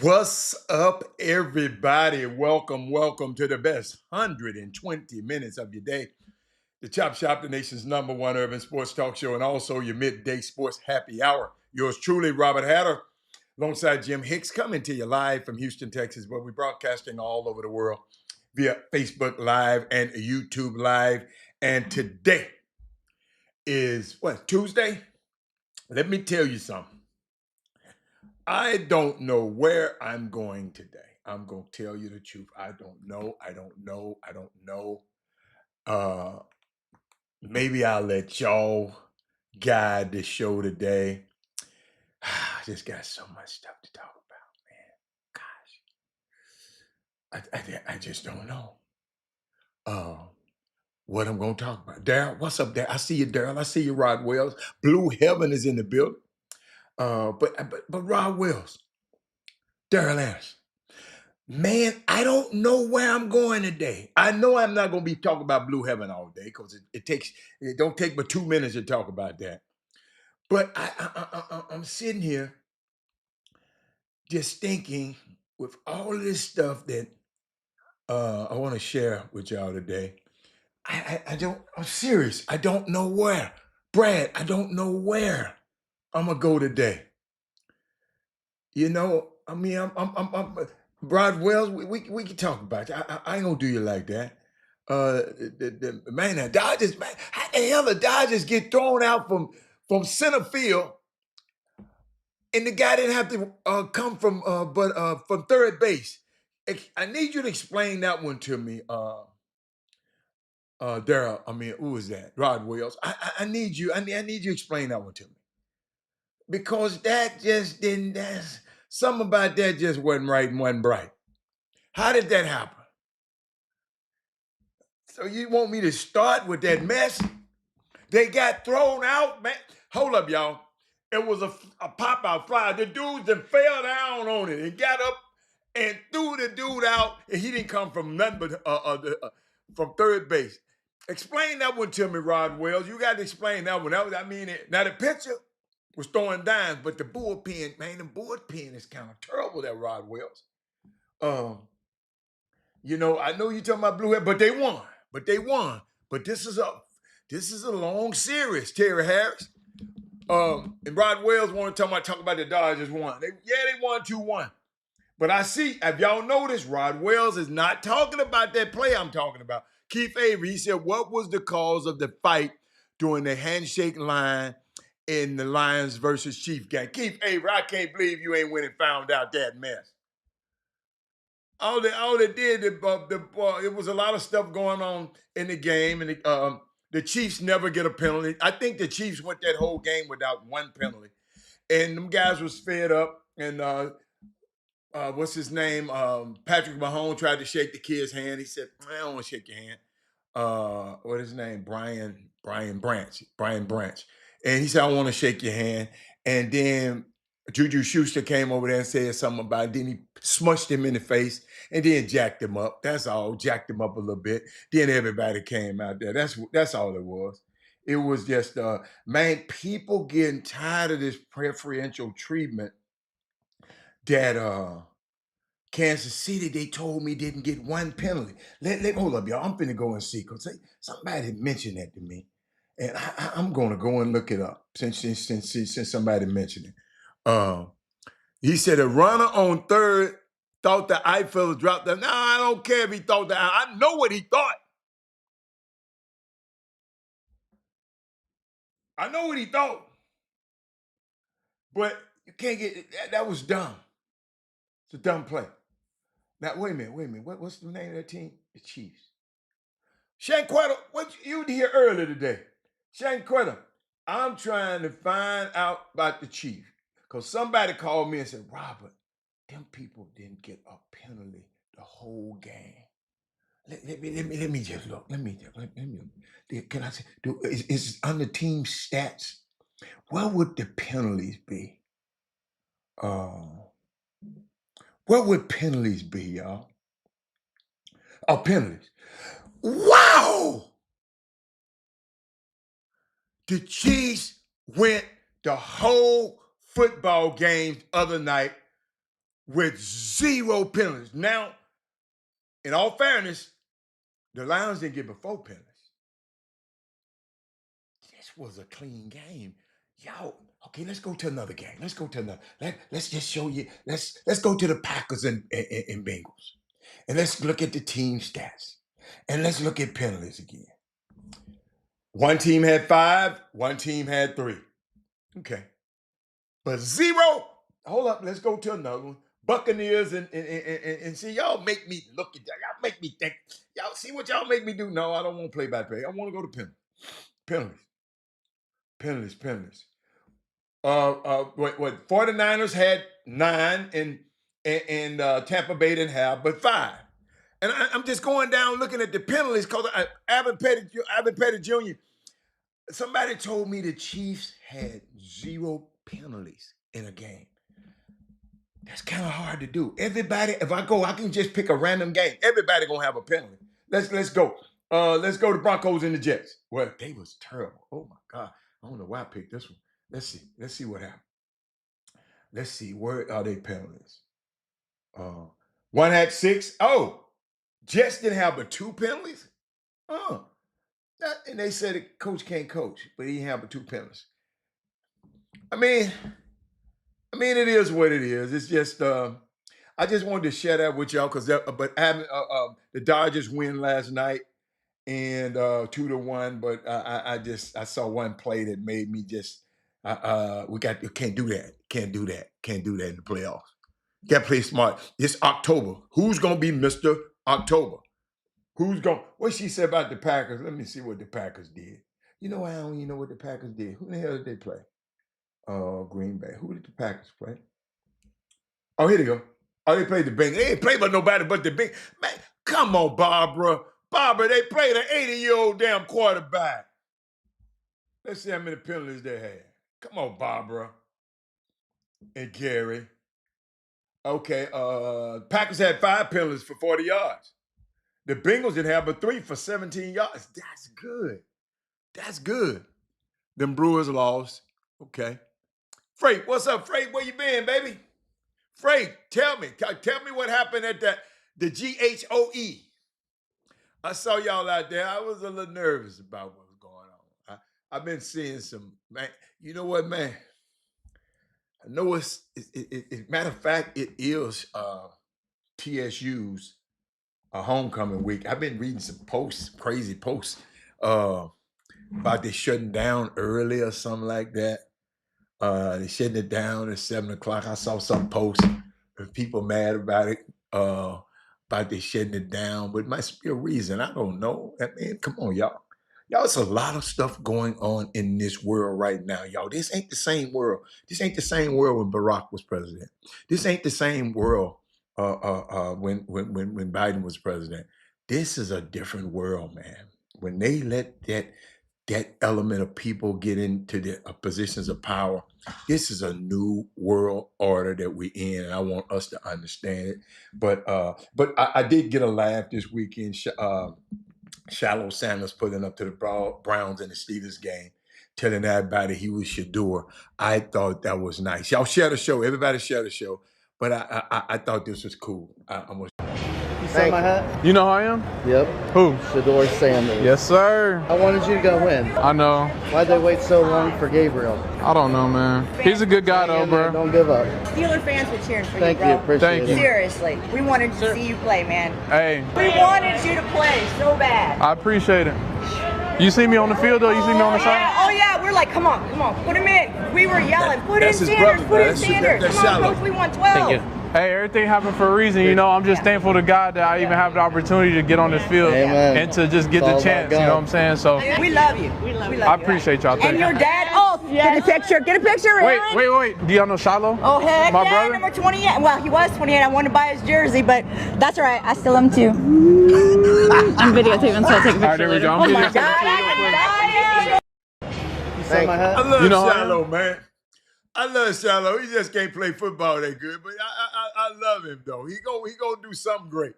What's up, everybody? Welcome to the best 120 minutes of your day. The Chop Shop, the nation's #1 urban sports talk show, and also your midday sports happy hour. Yours truly, Robert Hatter, alongside Jim Hicks, coming to you live from Houston, Texas, where we're broadcasting all over the world via Facebook Live and YouTube Live. And today is what, Tuesday? Let me tell you something. I don't know where I'm going today. I'm going to tell you the truth. I don't know. I don't know. Uh, Maybe I'll let y'all guide the show today. I just got so much stuff to talk about, man. Gosh. I just don't know uh, what I'm going to talk about. Daryl, what's up, Daryl? I see you, Daryl. I see you, Rod Wells. Blue Heaven is in the building. But Rod Wells, Daryl Anderson. Man, I don't know where I'm going today. I know I'm not going to be talking about Blue Heaven all day because it don't take but 2 minutes to talk about that. But I'm sitting here just thinking with all this stuff that I want to share with y'all today. I'm serious. I don't know where. Brad, I don't know where I'm going to go today. You know, I mean, I'm Rod Wells. We can talk about it. I ain't gonna do you like that. Man, the Dodgers, man, how the hell the Dodgers get thrown out from center field, and the guy didn't have to come from third base. I need you to explain that one to me, Daryl. I mean, who is that? Rod Wells. I need you. I need you to explain that one to me because that just didn't. That's something about that just wasn't right and wasn't bright. How did that happen? So you want me to start with that mess? They got thrown out, man. Hold up, y'all. It was a pop-out fly. The dude that fell down on it and got up and threw the dude out, and he didn't come from nothing but from third base. Explain that one to me, Rod Wells. You got to explain that one. Now the pitcher was throwing dimes, but the bullpen, man, the bullpen is kind of terrible. That Rod Wells. Um, I know you're talking about Blue Head, but they won. But they won. But this is a long series, Terry Harris. And Rod Wells want to talk about the Dodgers won. They won 2-1. But I see, if y'all noticed, Rod Wells is not talking about that play I'm talking about. Keith Avery, he said, what was the cause of the fight during the handshake line in the Lions versus Chiefs game? Keith Avery, I can't believe you ain't went and found out that mess. All they did, it was a lot of stuff going on in the game, and the Chiefs never get a penalty. I think the Chiefs went that whole game without one penalty, and them guys was fed up. And what's his name? Patrick Mahomes tried to shake the kid's hand. He said, "I don't want to shake your hand." What is his name? Brian Branch, and he said, "I want to shake your hand." And then Juju Schuster came over there and said something about it. Then he smushed him in the face and then jacked him up. That's all. Jacked him up a little bit. Then everybody came out there. That's all it was. It was just man, people getting tired of this preferential treatment that Kansas City, they told me didn't get one penalty. Hold up, y'all. I'm finna go and see because somebody mentioned that to me, and I'm gonna go and look it up since somebody mentioned it. He said a runner on third thought the outfielder dropped that. No, I don't care if he thought that. I know what he thought. I know what he thought. But you can't get that was dumb. It's a dumb play. Now wait a minute. What's the name of that team? The Chiefs. Shanquetta, what you here earlier today? Shanquetta, I'm trying to find out about the Chiefs. Because somebody called me and said, Robert, them people didn't get a penalty the whole game. Let me just look. Can I say, is on the team stats, what would the penalties be? What would penalties be, y'all? Oh, penalties. Wow! The Chiefs went the whole football game the other night with 0 penalties. Now, in all fairness, the Lions didn't get but 4 penalties. This was a clean game. Yo, okay, let's go to another game. Let's go to another. Let's just show you. Let's go to the Packers and Bengals. And let's look at the team stats. And let's look at penalties again. One team had 5, one team had 3. Okay. But 0. Hold up, let's go to another one. Buccaneers and see, y'all make me look at that. Y'all make me think. Y'all see what y'all make me do? No, I don't want to play by play. I want to go to penalties. Penalties. What 49ers had 9 and Tampa Bay didn't have but 5. And I'm just going down looking at the penalties because Alvin Pettit Jr. Somebody told me the Chiefs had 0 penalties in a game. That's kind of hard to do. Everybody, if I go, I can just pick a random game. Everybody gonna have a penalty. Let's go. Let's go to Broncos and the Jets. Well, they was terrible. Oh my God. I don't know why I picked this one. Let's see what happened. Let's see, where are they penalties? One had 6. Oh, Jets didn't have but 2 penalties? And they said the coach can't coach, but he didn't have but 2 penalties. I mean, it is what it is. It's just I just wanted to share that with y'all because the Dodgers win last night and 2-1, but I saw one play that made me just can't do that. Can't do that in the playoffs. You got to play smart. It's October. Who's gonna be Mr. October? What she said about the Packers? Let me see what the Packers did. You know, I don't even know what the Packers did. Who the hell did they play? Green Bay. Who did the Packers play? Oh, here they go. Oh, they played the Bengals. They ain't played by nobody but the Bengals. Man, come on, Barbara. They played an 80-year-old damn quarterback. Let's see how many penalties they had. Come on, Barbara and Gary. Okay, Packers had 5 penalties for 40 yards. The Bengals didn't have but 3 for 17 yards. That's good. Them Brewers lost. Okay. Freight, what's up, Freight? Where you been, baby? Freight, tell me what happened at the GHOE. I saw y'all out there. I was a little nervous about what was going on. I've been seeing some, man. You know what, man? I know matter of fact, it is TSU's homecoming week. I've been reading some posts, crazy posts, about they shutting down early or something like that. They shutting it down at 7 o'clock. I saw some posts of people mad about it, about they shutting it down, but it might be a reason. I don't know. I mean, come on, y'all. Y'all, it's a lot of stuff going on in this world right now, y'all. This ain't the same world. This ain't the same world when Barack was president. This ain't the same world when Biden was president. This is a different world, man. When they let that element of people get into the positions of power, this is a new world order that we're in, and I want us to understand it. But I did get a laugh this weekend. Shallow Sanders putting up to the Browns in the Steelers game, telling everybody he was Shador. I thought that was nice. Y'all share the show. Everybody share the show. But I thought this was cool. You saw my hat? You know who I am? Yep. Who? Shador Sanders. Yes, sir. I wanted you to go win. I know. Why'd they wait so long for Gabriel? I don't know, man. He's a good guy, though, bro. Don't give up. Steeler fans were cheering for Thank you, you. bro. Appreciate it. Seriously. We wanted to see you play, man. Hey. We wanted you to play so bad. I appreciate it. You see me on the field, though? You see me on the side? Oh, yeah. We're like, come on. Put him in. We were yelling. Put in Sanders. Put in Sanders. Come on, Coach. We want 12. Thank you. Hey, everything happened for a reason. You know, I'm just thankful to God that I even have the opportunity to get on this field. Amen. And to just get the chance, you know what I'm saying? So We love you. I appreciate y'all. And your dad, get a picture. Get a picture, Aaron. Wait. Do y'all know Shiloh? Oh, heck My yeah, brother? number 28. Well, he was 28. I wanted to buy his jersey, but that's all right. I still am too. I'm videotaping, so I'll take a picture All right, there we later. go. Oh, my God. I You saw my hat? I love You know how- Shallow, man. I love Shallow. He just can't play football that good, but I love him though. He gonna do something great.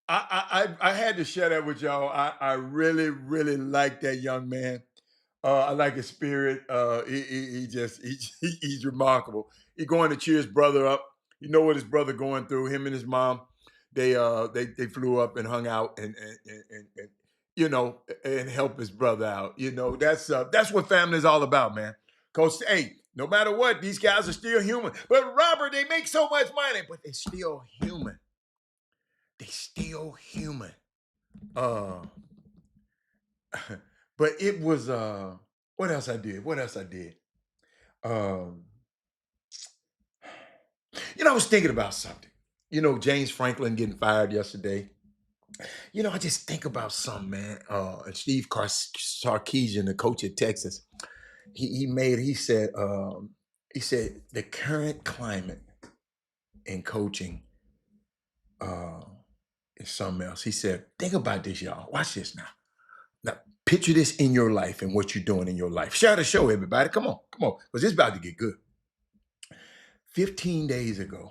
I had to share that with y'all. I really like that young man. I like his spirit. He's remarkable. He going to cheer his brother up. You know what his brother going through. Him and his mom, they flew up and hung out and you know, and help his brother out. You know, that's what family is all about, man. Cause hey, no matter what, these guys are still human. But Robert, they make so much money, but they're still human. They still human. But it was what else I did? What else I did? You know, I was thinking about something. You know, James Franklin getting fired yesterday. You know, I just think about something, man. And Steve Sarkisian, the coach at Texas, he said the current climate in coaching is something else. He said, think about this, y'all. Watch this now. Now, picture this in your life and what you're doing in your life. Share the show, everybody. Come on, because it's about to get good. 15 days ago,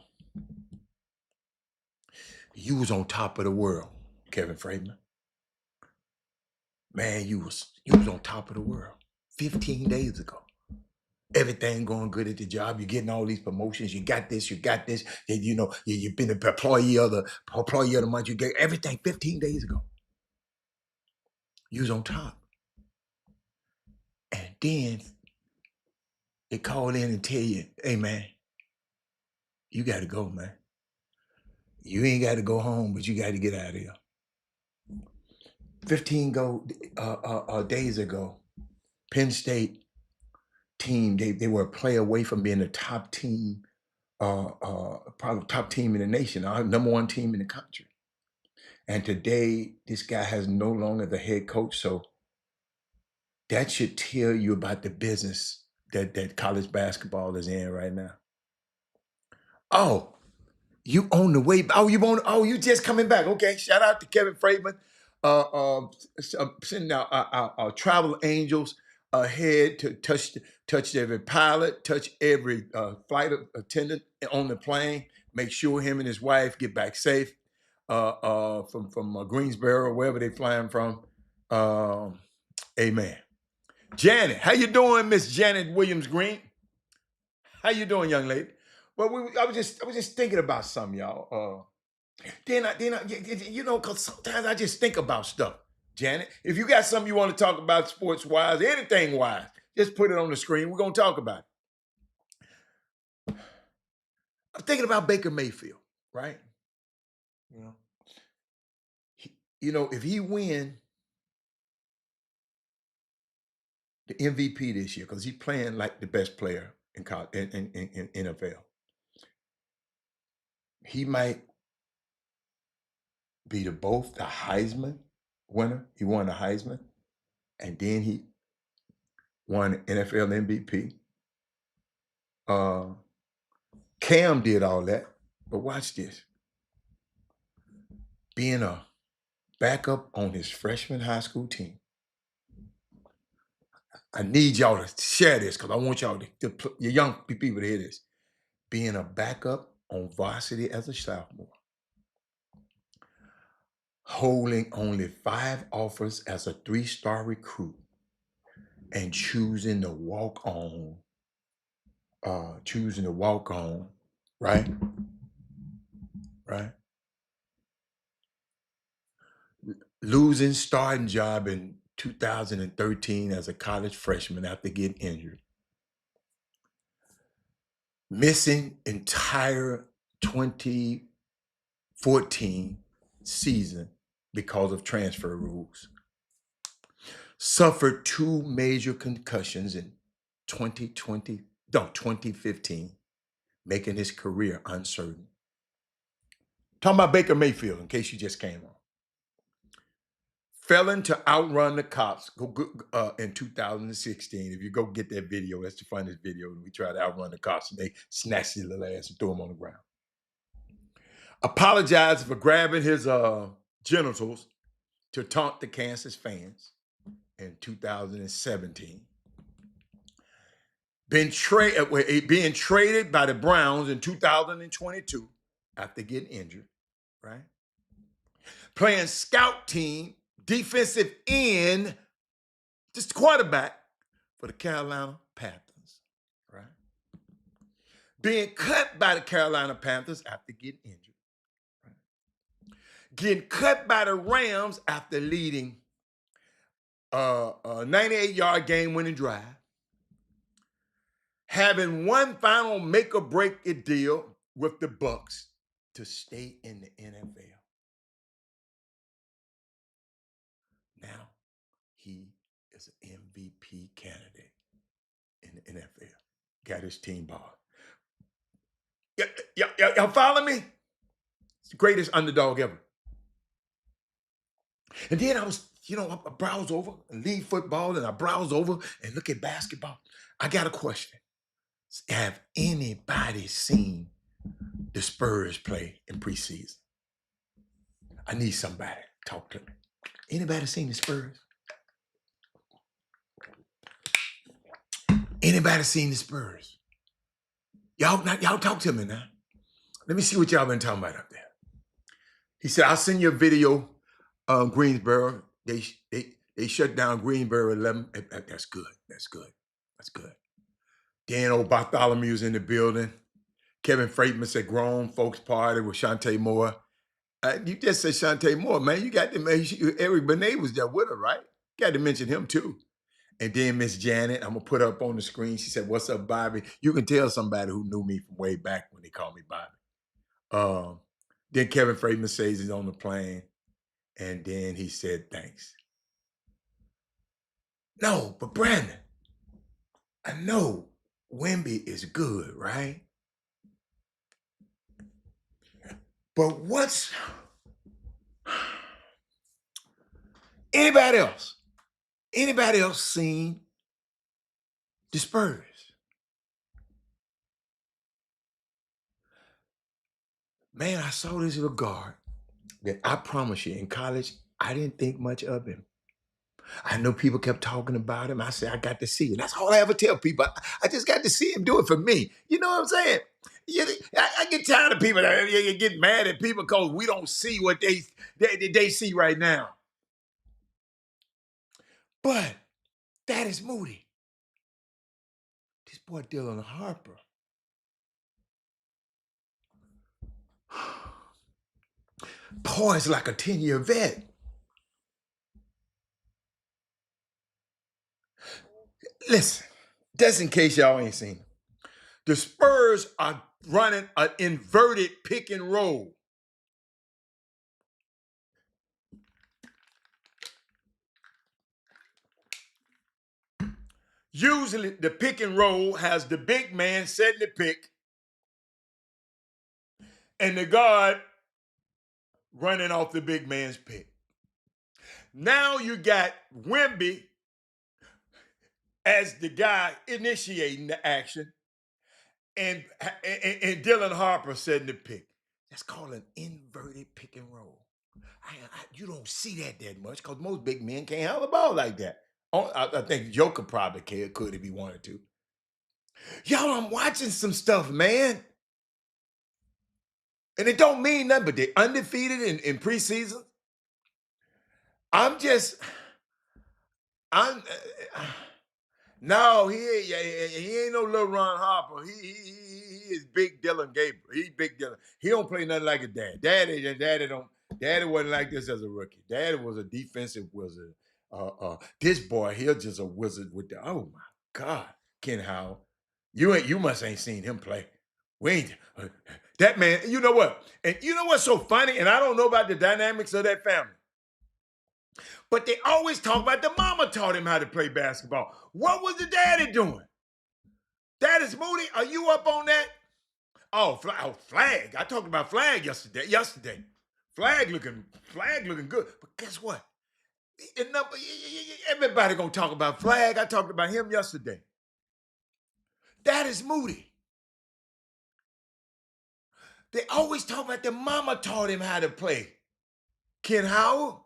you was on top of the world, Kevin Freeman. Man, you was on top of the world 15 days ago. Everything going good at the job. You're getting all these promotions. You got this. You know, you've been an employee of the month. You get everything 15 days ago. You was on top. And then they call in and tell you, hey, man, you got to go, man. You ain't got to go home, but you got to get out of here. 15 days ago, Penn State team, they were a play away from being the top team, probably top team in the nation, our number one team in the country. And today, this guy has no longer the head coach. So that should tell you about the business that college basketball is in right now. Oh, you on the way? You just coming back? Okay, shout out to Kevin Freeman, sending out our travel angels ahead to touch every pilot, touch every flight attendant on the plane. Make sure him and his wife get back safe from Greensboro, wherever they flying from. Amen. Janet, how you doing, Miss Janet Williams Green? How you doing, young lady? Well, I was just thinking about something, y'all. Then I, you know, because sometimes I just think about stuff. Janet, if you got something you want to talk about sports-wise, anything-wise, just put it on the screen. We're going to talk about it. I'm thinking about Baker Mayfield, right? You know, if he win the MVP this year, because he's playing like the best player in NFL, he might be both the Heisman winner. He won the Heisman, and then he won NFL MVP. Cam did all that, but watch this. Being a backup on his freshman high school team. I need y'all to share this because I want y'all your young people to hear this. Being a backup on varsity as a sophomore. Holding only 5 offers as a 3-star recruit and choosing to walk on, right? Right? Losing starting job in 2013 as a college freshman after getting injured. Missing entire 2014 season because of transfer rules. Suffered 2 major concussions in 2015, making his career uncertain. Talking about Baker Mayfield, in case you just came on. Failing to outrun the cops in 2016. If you go get that video, that's the funniest video. We tried to outrun the cops and they snatched his little ass and threw him on the ground. Apologized for grabbing his genitals to taunt the Kansas fans in 2017. Being traded by the Browns in 2022 after getting injured, right? Playing scout team, defensive end, just quarterback for the Carolina Panthers, right? being cut by the Carolina Panthers after getting injured, getting cut by the Rams after leading a 98-yard game-winning drive, having one final make-or-break deal with the Bucs to stay in the NFL. Now, he is an MVP candidate in the NFL. Got his team ball. Y'all follow me? It's the greatest underdog ever. And then I was, I browse over and leave football, and I browse over and look at basketball. I got a question. Have anybody seen the Spurs play in preseason? I need somebody to talk to me. Anybody seen the Spurs? Anybody seen the Spurs? Y'all talk to me now. Let me see what y'all been talking about up there. He said, I'll send you a video of Greensboro. They shut down Greensboro 11. That's good. That's good. That's good. Dan old Bartholomew's in the building. Kevin Freitman said grown folks party with Shantae Moore. You just said Shantae Moore, man. You got to mention Eric Benet was there with her, right? Got to mention him too. And then Miss Janet, I'm gonna put up on the screen. She said, "What's up, Bobby?" You can tell somebody who knew me from way back when they called me Bobby. Then Kevin Freitman says he's on the plane, and then he said thanks. No, but Brandon, I know Wemby is good, right? But what's anybody else? Anybody else seen the Spurs? Man, I saw this little guard that I promise you, in college, I didn't think much of him. I know people kept talking about him. I said, I got to see him. That's all I ever tell people. I just got to see him do it for me. You know what I'm saying? I get tired of people that get mad at people because we don't see what they see right now. But that is Moody. This boy Dylan Harper. Poised like a 10-year vet. Listen, just in case y'all ain't seen it. The Spurs are running an inverted pick and roll. Usually the pick and roll has the big man setting the pick and the guard running off the big man's pick. Now you got Wemby as the guy initiating the action and Dylan Harper setting the pick. That's called an inverted pick and roll. You don't see that much because most big men can't handle the ball like that. I think Joker probably could if he wanted to. Y'all, I'm watching some stuff, man. And it don't mean nothing, but they're undefeated in preseason. No, he ain't no little Ron Harper. He is big Dylan Gabriel. He's big Dylan. He don't play nothing like his dad. Daddy wasn't like this as a rookie. Daddy was a defensive wizard. This boy here just a wizard with the, oh my God, Ken Howell. You must ain't seen him play. We ain't, that man, you know what? And you know what's so funny? And I don't know about the dynamics of that family. But they always talk about the mama taught him how to play basketball. What was the daddy doing? Daddy's Moody, are you up on that? Oh, Flag. I talked about Flag yesterday. Flag looking good. But guess what? Everybody gonna talk about Flag. I talked about him yesterday. That is Moody. They always talk about the mama taught him how to play. Ken Howell?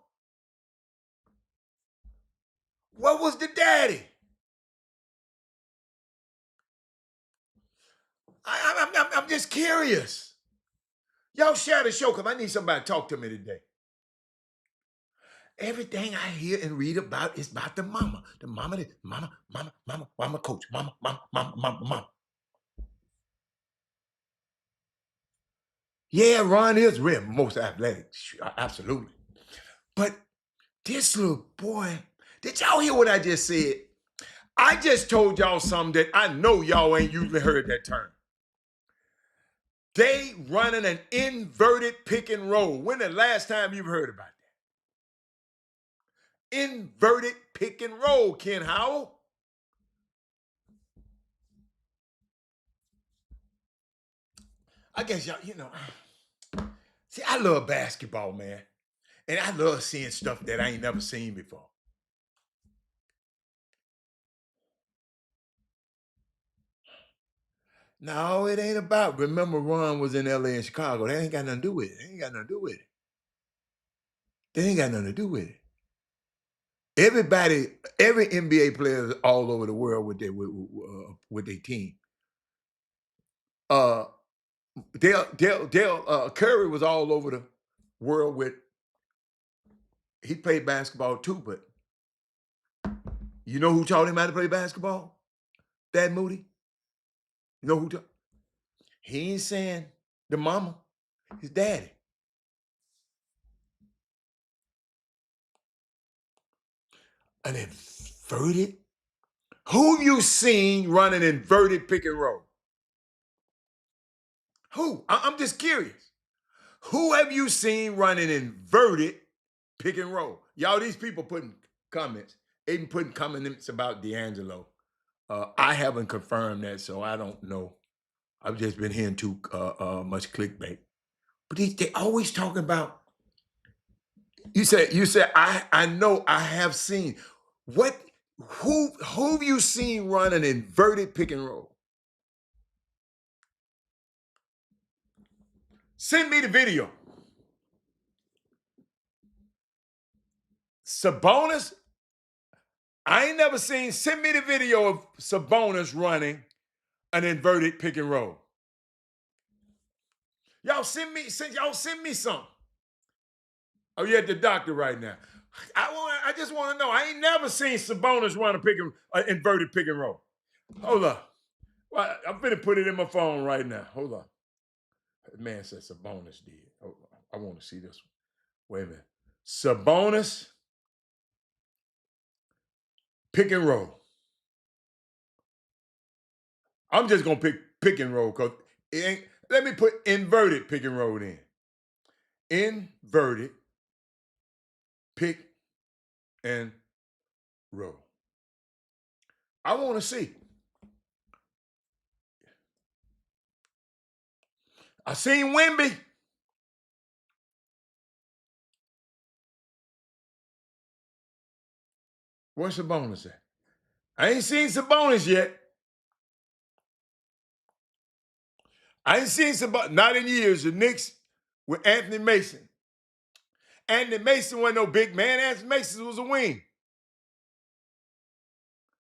What was the daddy? I'm just curious. Y'all share the show because I need somebody to talk to me today. Everything I hear and read about is about the mama. The mama coach. Mama. Yeah, Ron is real most athletic, absolutely. But this little boy, did y'all hear what I just said? I just told y'all something that I know y'all ain't usually heard that term. They running an inverted pick and roll. When the last time you've heard about that? Inverted pick and roll, Ken Howell. I guess y'all, see, I love basketball, man. And I love seeing stuff that I ain't never seen before. No, it ain't about. Remember, Ron was in LA and Chicago. That ain't got nothing to do with it. They ain't got nothing to do with it. They ain't got nothing to do with it. Everybody, every NBA player all over the world with their team. Dale Curry was all over the world with. He played basketball too, but you know who taught him how to play basketball? Dad Moody. You know who? He ain't saying the mama, his daddy. An inverted? Who you seen run an inverted pick and roll? Who? I'm just curious. Who have you seen run an inverted pick and roll? Y'all, these people putting comments. They been putting comments about D'Angelo. I haven't confirmed that, so I don't know. I've just been hearing too much clickbait. But they always talking about. You said I know I have seen. What? Who have you seen run an inverted pick and roll? Send me the video. Sabonis, I ain't never seen. Send me the video of Sabonis running an inverted pick and roll. Y'all send me some. Oh, you're at the doctor right now. I just want to know. I ain't never seen Sabonis run an inverted pick and roll. Hold up. Well, I'm finna put it in my phone right now. Hold on. The man said Sabonis did. Hold on. I want to see this one. Wait a minute. Sabonis pick and roll. I'm just gonna pick and roll because it ain't. Let me put inverted pick and roll in. Inverted pick and roll. I want to see. I seen Wemby. What's Sabonis at? I ain't seen Sabonis yet. I ain't seen Sabonis, not in years. The Knicks with Anthony Mason. Anthony Mason wasn't no big man. Anthony Mason was a wing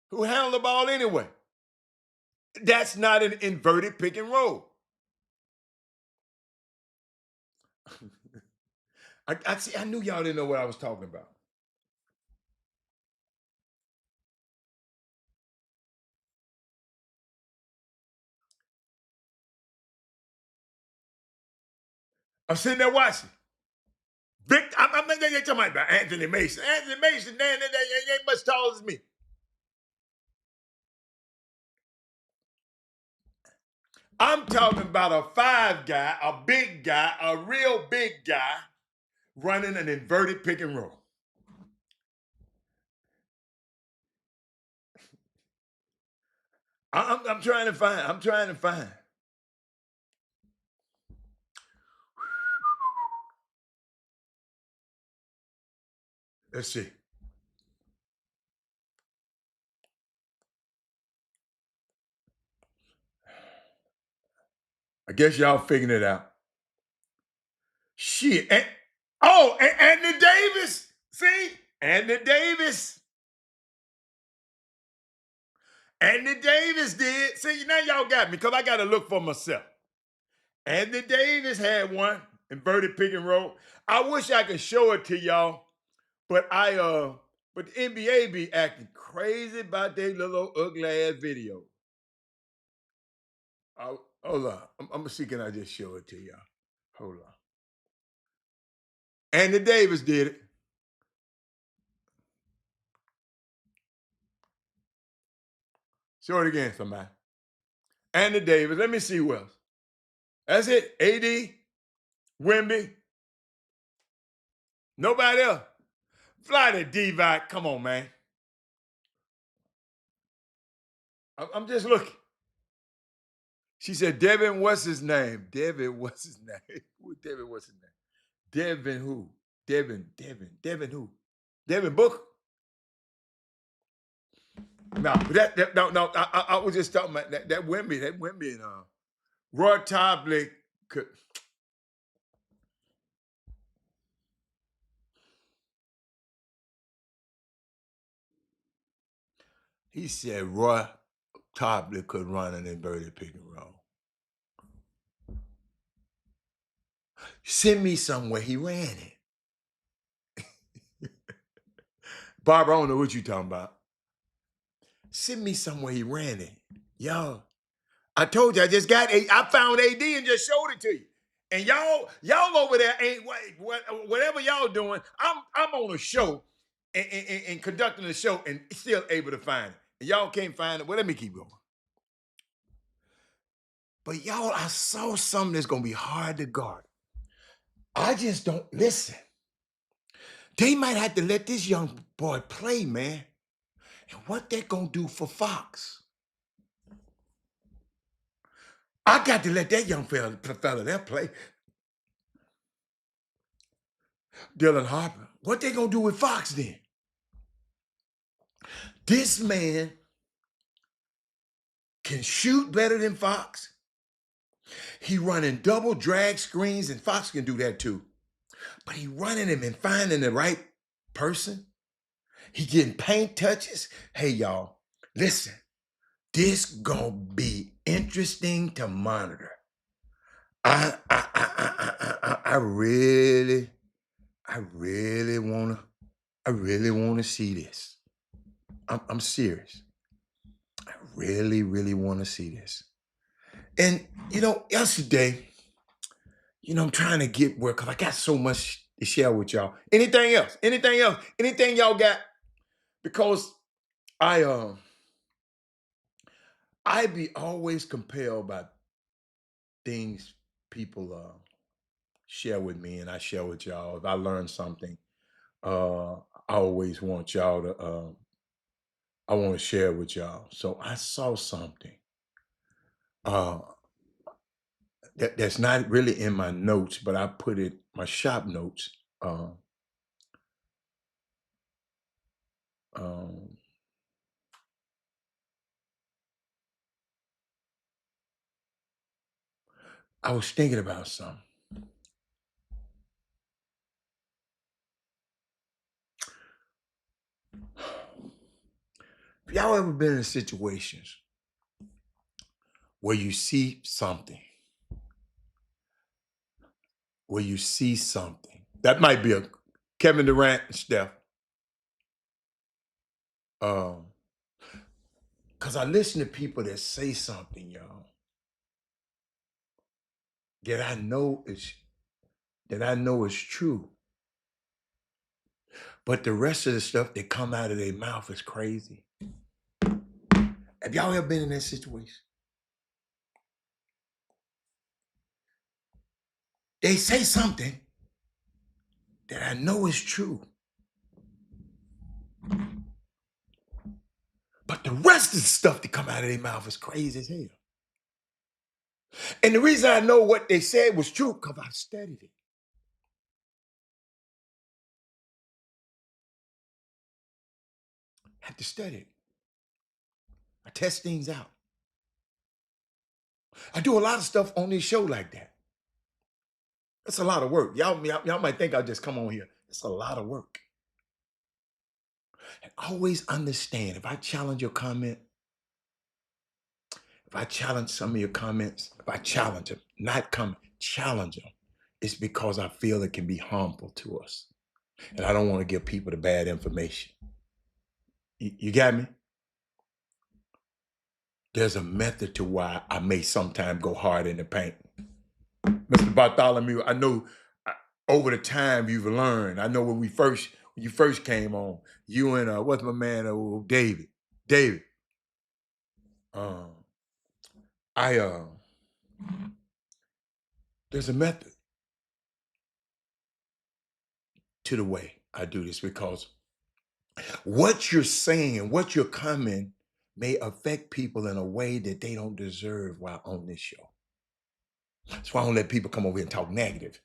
who handled the ball anyway. That's not an inverted pick and roll. I knew y'all didn't know what I was talking about. I'm sitting there watching. I'm not talking about Anthony Mason. Anthony Mason, man, they ain't much taller than me. I'm talking about a 5 guy, a big guy, a real big guy running an inverted pick and roll. I'm trying to find. Let's see. I guess y'all figuring it out. Shit. Anthony Davis. See? Anthony Davis. Anthony Davis did. See, now y'all got me because I got to look for myself. Anthony Davis had one inverted pick and roll. I wish I could show it to y'all, but the NBA be acting crazy about their little ugly ass video. Hold on. I'm gonna see, can I just show it to y'all? Hold on. Andy Davis did it. Show it again, somebody. Andy Davis. Let me see who else. That's it. AD, Wemby. Nobody else. Fly to D-Vac. Come on, man. I'm just looking. She said, Devin, what's his name? Devin, what's his name? Devin, what's his name? Devin who? Devin who? Devin Booker? No, no. I was just talking about that Wemby, and Roy Tobley could. He said Roy Tobley could run an inverted pick and roll. Send me somewhere he ran it. Barbara, I don't know what you talking about. Send me somewhere he ran it. Y'all, I told you, I found AD and just showed it to you. And y'all over there ain't, whatever y'all doing, I'm on a show and conducting a show and still able to find it. And y'all can't find it. Well, let me keep going. But y'all, I saw something that's going to be hard to guard. I just don't listen. They might have to let this young boy play, man. And what they going to do for Fox? I got to let that young fella there play. Dylan Harper. What they going to do with Fox then? This man can shoot better than Fox. He running double drag screens, and Fox can do that too. But he running him and finding the right person. He getting paint touches. Hey, y'all, listen. This gonna be interesting to monitor. I really wanna see this. I'm serious. I really wanna see this. And yesterday, I'm trying to get where, because I got so much to share with y'all. Anything else? Anything y'all got? Because I be always compelled by things people share with me, and I share with y'all. If I learn something, I always want y'all to, I want to share with y'all. So I saw something that's not really in my notes, but I put it, my shop notes. I was thinking about something. Have y'all ever been in situations where you see something? That might be a Kevin Durant and Steph. Because I listen to people that say something, y'all, that I know is true. But the rest of the stuff that come out of their mouth is crazy. Have y'all ever been in that situation? They say something that I know is true. But the rest of the stuff that come out of their mouth is crazy as hell. And the reason I know what they said was true, because I studied it. I have to study it. I test things out. I do a lot of stuff on this show like that. That's a lot of work. Y'all might think I'll just come on here. It's a lot of work. And always understand, if I challenge your comment, if I challenge some of your comments, if I challenge them, not comment, challenge them, it's because I feel it can be harmful to us. And I don't want to give people the bad information. You got me? There's a method to why I may sometimes go hard in the paint. Mr. Bartholomew, I know over the time you've learned. I know when you first came on, you and what's my man, David. David. I there's a method to the way I do this, because what you're saying and what you're coming may affect people in a way that they don't deserve while on this show. That's why I don't let people come over here and talk negative.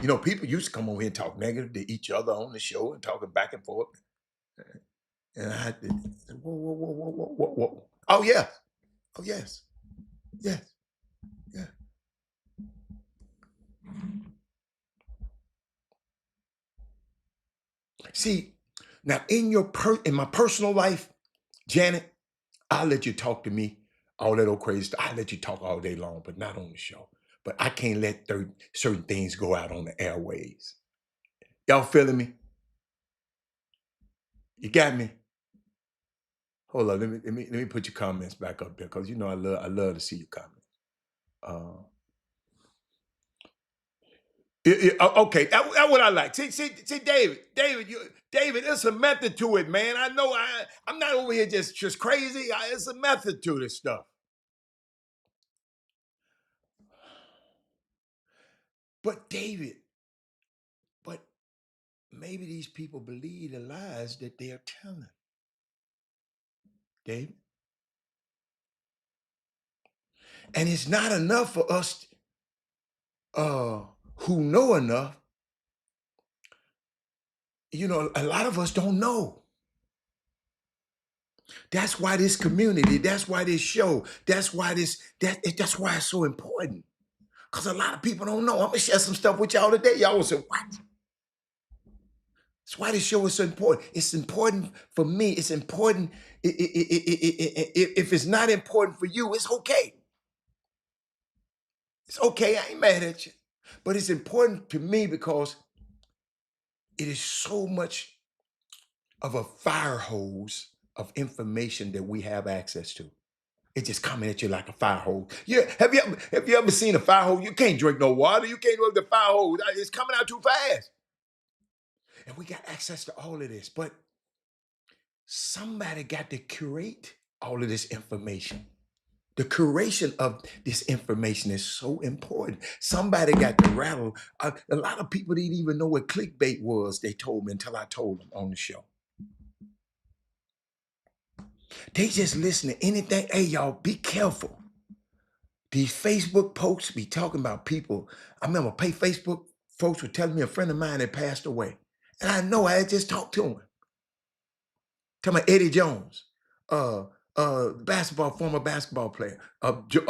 You know, people used to come over here and talk negative to each other on the show and talking back and forth. And I had to, whoa. Oh, yeah. Oh, yes. Yes. Yeah. See, now in my personal life, Janet, I'll let you talk to me, all that old crazy stuff. I'll let you talk all day long, but not on the show. But I can't let certain things go out on the airways. Y'all feeling me? You got me? Hold on, let me put your comments back up there, because you know I love to see your comments. Okay, that's what I like. See, David, it's a method to it, man. I know I'm not over here just crazy. It's a method to this stuff. But David, maybe these people believe the lies that they are telling. David. And it's not enough for us who know enough. You know, a lot of us don't know. That's why this community, that's why this show, that's why that's why it's so important. Because a lot of people don't know. I'm going to share some stuff with y'all today. Y'all will say, what? That's why this show is so important. It's important for me. It's important. If it's not important for you, it's okay. It's okay. I ain't mad at you. But it's important to me because it is so much of a fire hose of information that we have access to. It's just coming at you like a fire hose. Yeah, have you ever seen a fire hose? You can't drink no water. You can't drink the fire hose. It's coming out too fast. And we got access to all of this, but somebody got to curate all of this information. The curation of this information is so important. Somebody got to rattle. A lot of people didn't even know what clickbait was, they told me, until I told them on the show. They just listen to anything. Hey, y'all, be careful. These Facebook posts be talking about people. I remember Facebook folks were telling me a friend of mine had passed away. And I know I had just talked to him. Talking about Eddie Jones, former basketball player,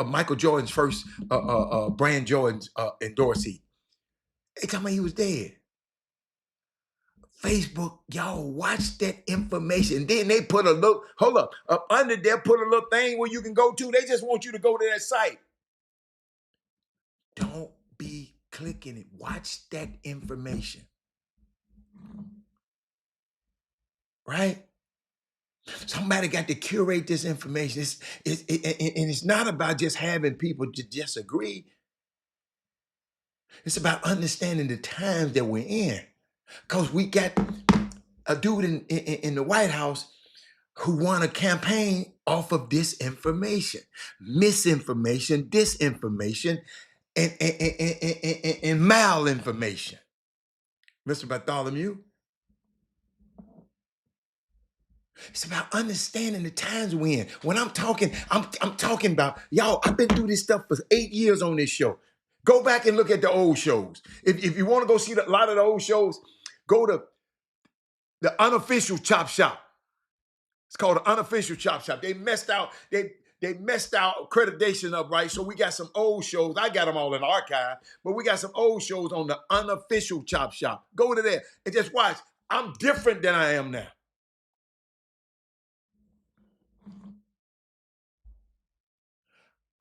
Michael Jordan's first brand Jordan's endorsee. They talking about he was dead. Facebook, y'all watch that information. Then they put a little, hold up under there, put a little thing where you can go to. They just want you to go to that site. Don't be clicking it. Watch that information. Right? Somebody got to curate this information. And it's not about just having people to disagree. It's about understanding the times that we're in. Because we got a dude in the White House who won a campaign off of disinformation, misinformation, disinformation, and malinformation. Mr. Bartholomew. It's about understanding the times we're in. When I'm talking about, y'all, I've been through this stuff for 8 years on this show. Go back and look at the old shows. If you want to go see a lot of the old shows, go to the unofficial Chop Shop. It's called the unofficial Chop Shop. They messed out accreditation up, right? So we got some old shows. I got them all in the archive, but we got some old shows on the unofficial Chop Shop. Go to there and just watch. I'm different than I am now.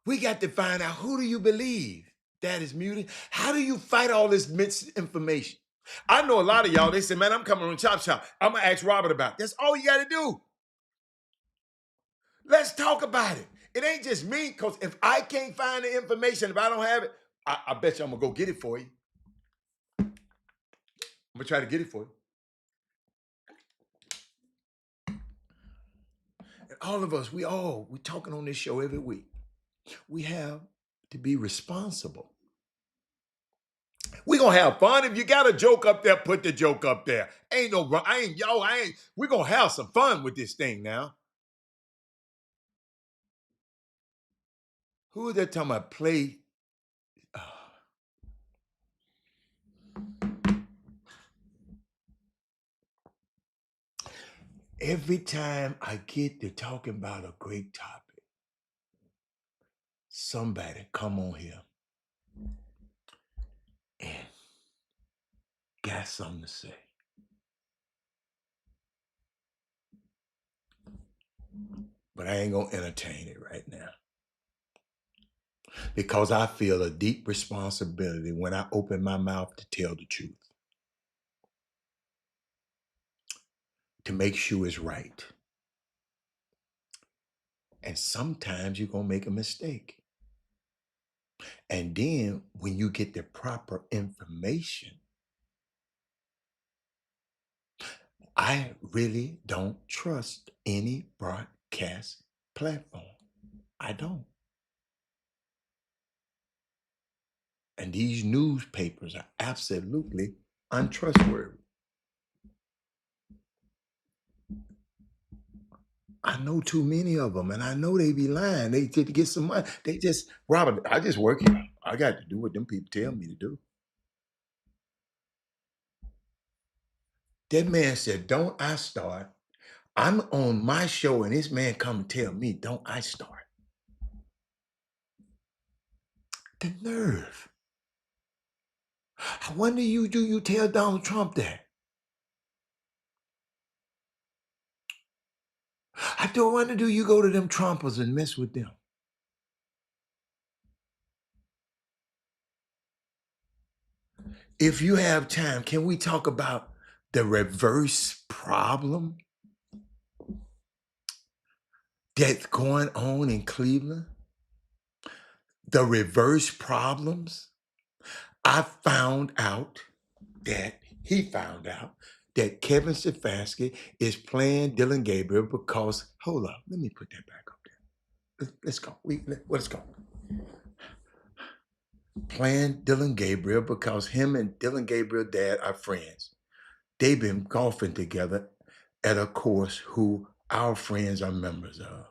We got to find out, who do you believe that is muted? How do you fight all this misinformation? I know a lot of y'all, they say, man, I'm coming on Chop Shop. I'm going to ask Robert about it. That's all you got to do. Let's talk about it. It ain't just me, because if I can't find the information, if I don't have it, I bet you I'm gonna go get it for you. I'm gonna try to get it for you. And all of us, we're talking on this show every week. We have to be responsible. We're gonna have fun. If you got a joke up there, put the joke up there. We're gonna have some fun with this thing now. Who is that talking about play? Every time I get to talking about a great topic, somebody come on here and got something to say. But I ain't gonna entertain it right now. Because I feel a deep responsibility when I open my mouth to tell the truth. To make sure it's right. And sometimes you're gonna make a mistake. And then when you get the proper information, I really don't trust any broadcast platform. I don't. And these newspapers are absolutely untrustworthy. I know too many of them, and I know they be lying. They to get some money. They just, Robert, I just work here. I got to do what them people tell me to do. That man said, don't I start. I'm on my show, and this man come and tell me, don't I start. The nerve. I wonder you tell Donald Trump that. I don't wonder do you go to them Trumpers and mess with them. If you have time, can we talk about the reverse problem that's going on in Cleveland? The reverse problems. He found out that Kevin Stefanski is playing Dylan Gabriel because, hold up, let me put that back up there. Let's go. Let's go. Playing Dylan Gabriel because him and Dylan Gabriel's dad are friends. They've been golfing together at a course who our friends are members of.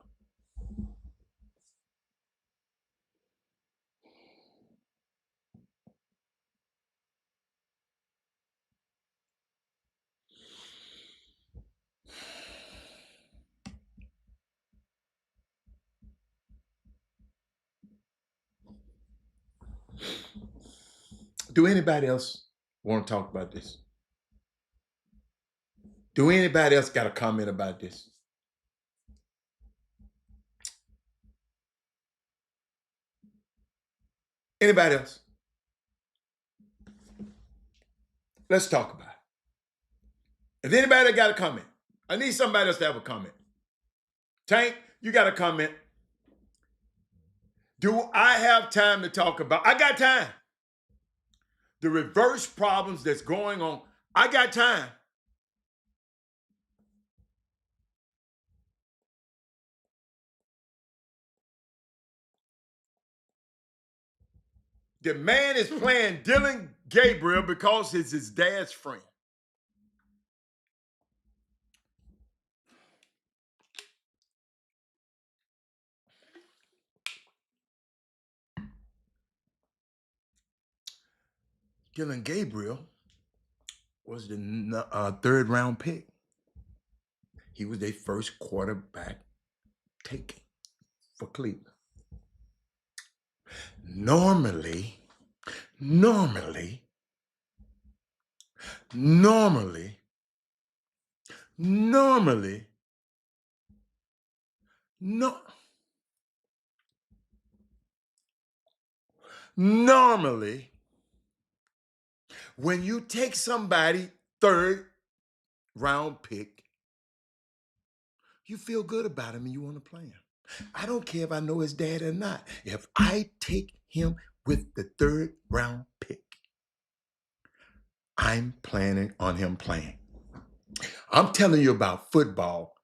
Do anybody else want to talk about this? Do anybody else got a comment about this? Anybody else? Let's talk about it. If anybody got a comment, I need somebody else to have a comment. Tank, you got a comment. Do I have time to talk about? I got time. The reverse problems that's going on. I got time. The man is playing Dylan Gabriel because he's his dad's friend. Dylan Gabriel was the third round pick. He was their first quarterback taken for Cleveland. Normally, normally, when you take somebody third round pick, you feel good about him and you want to play him. I don't care if I know his dad or not. If I take him with the 3rd round pick. I'm planning on him playing. I'm telling you about football,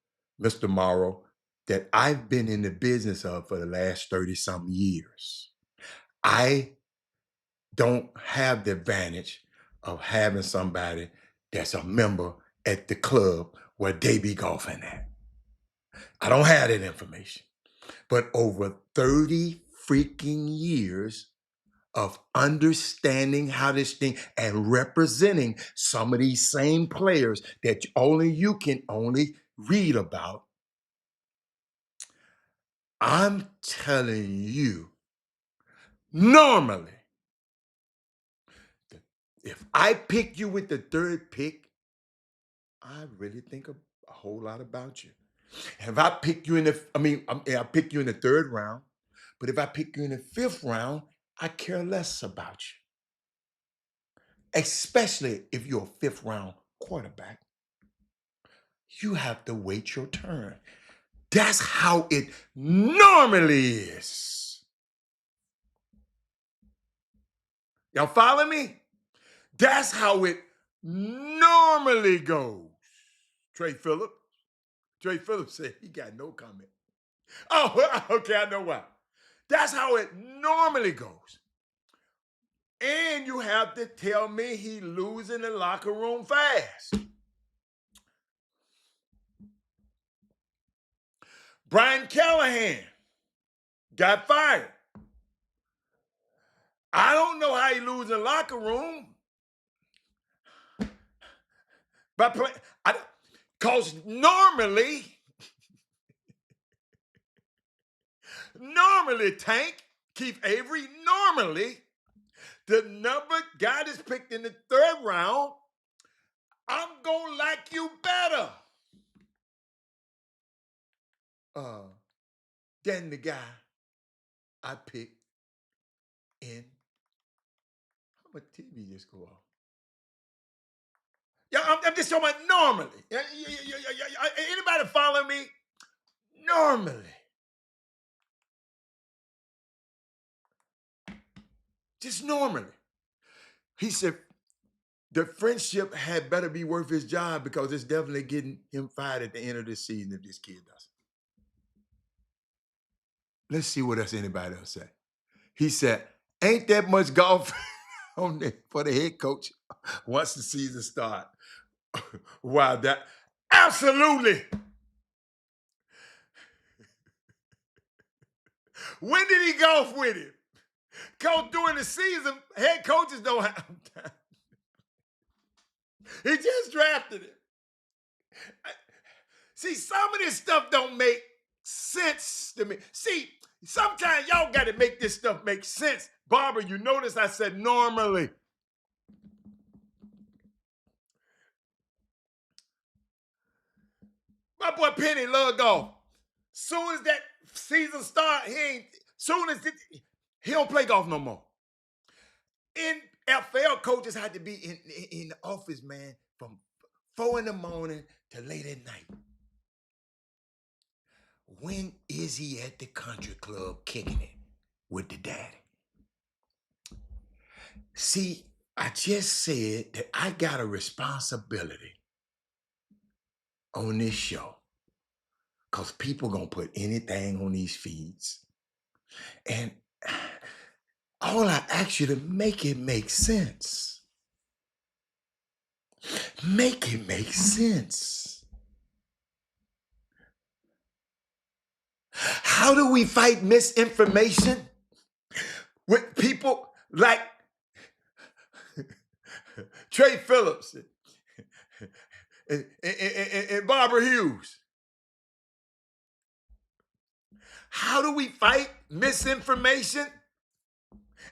Mr. Morrow, that I've been in the business of for the last 30-some years. I don't have the advantage of having somebody that's a member at the club where they be golfing at. I don't have that information. But over 30 freaking years of understanding how this thing and representing some of these same players that only you can only read about, I'm telling you, normally, if I pick you with the 3rd pick, I really think a whole lot about you. And if I pick you in I pick you in the 3rd round, but if I pick you in the 5th round, I care less about you. Especially if you're a 5th round quarterback. You have to wait your turn. That's how it normally is. Y'all follow me? That's how it normally goes. Trey Phillips said he got no comment. Oh, okay, I know why. That's how it normally goes. And you have to tell me he losing the locker room fast. Brian Callahan got fired. I don't know how he lose in the locker room. Because normally, Tank, Keith Avery, normally, the number guy that's picked in the 3rd round, I'm going to like you better than the guy I picked in. How much TV just go off? Yeah, I'm just talking about normally. Anybody follow me? Normally. Just normally. He said the friendship had better be worth his job because it's definitely getting him fired at the end of this season if this kid does. Let's see what else anybody else said. He said, ain't that much golf for the head coach once the season starts. Wow, that absolutely. When did he golf with him? Because during the season, head coaches don't have time. He just drafted him. See, some of this stuff don't make sense to me. See, sometimes y'all got to make this stuff make sense. Barbara, you notice I said normally. My boy Penny love golf. Soon as that season start, he don't play golf no more. NFL coaches had to be in the office, man, from 4 in the morning to late at night. When is he at the country club kicking it with the daddy? See, I just said that I got a responsibility on this show because people gonna put anything on these feeds. And all I ask you to make it make sense. Make it make sense. How do we fight misinformation with people like Trey Phillips and Barbara Hughes? How do we fight misinformation?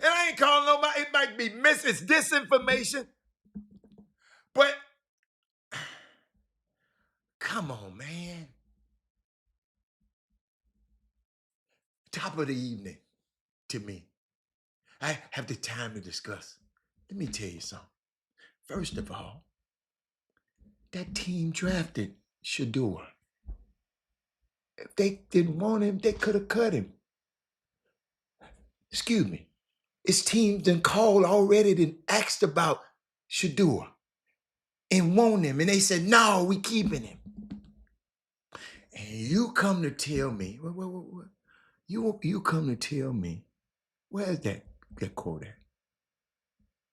And I ain't calling nobody, it might be it's disinformation. But come on, man. Top of the evening to me. I have the time to discuss. Let me tell you something. First of all, that team drafted Shador. If they didn't want him, they could have cut him. Excuse me. His team done called already, then asked about Shadua and want him. And they said, no, we keeping him. And you come to tell me, what? You come to tell me, where's that quote at?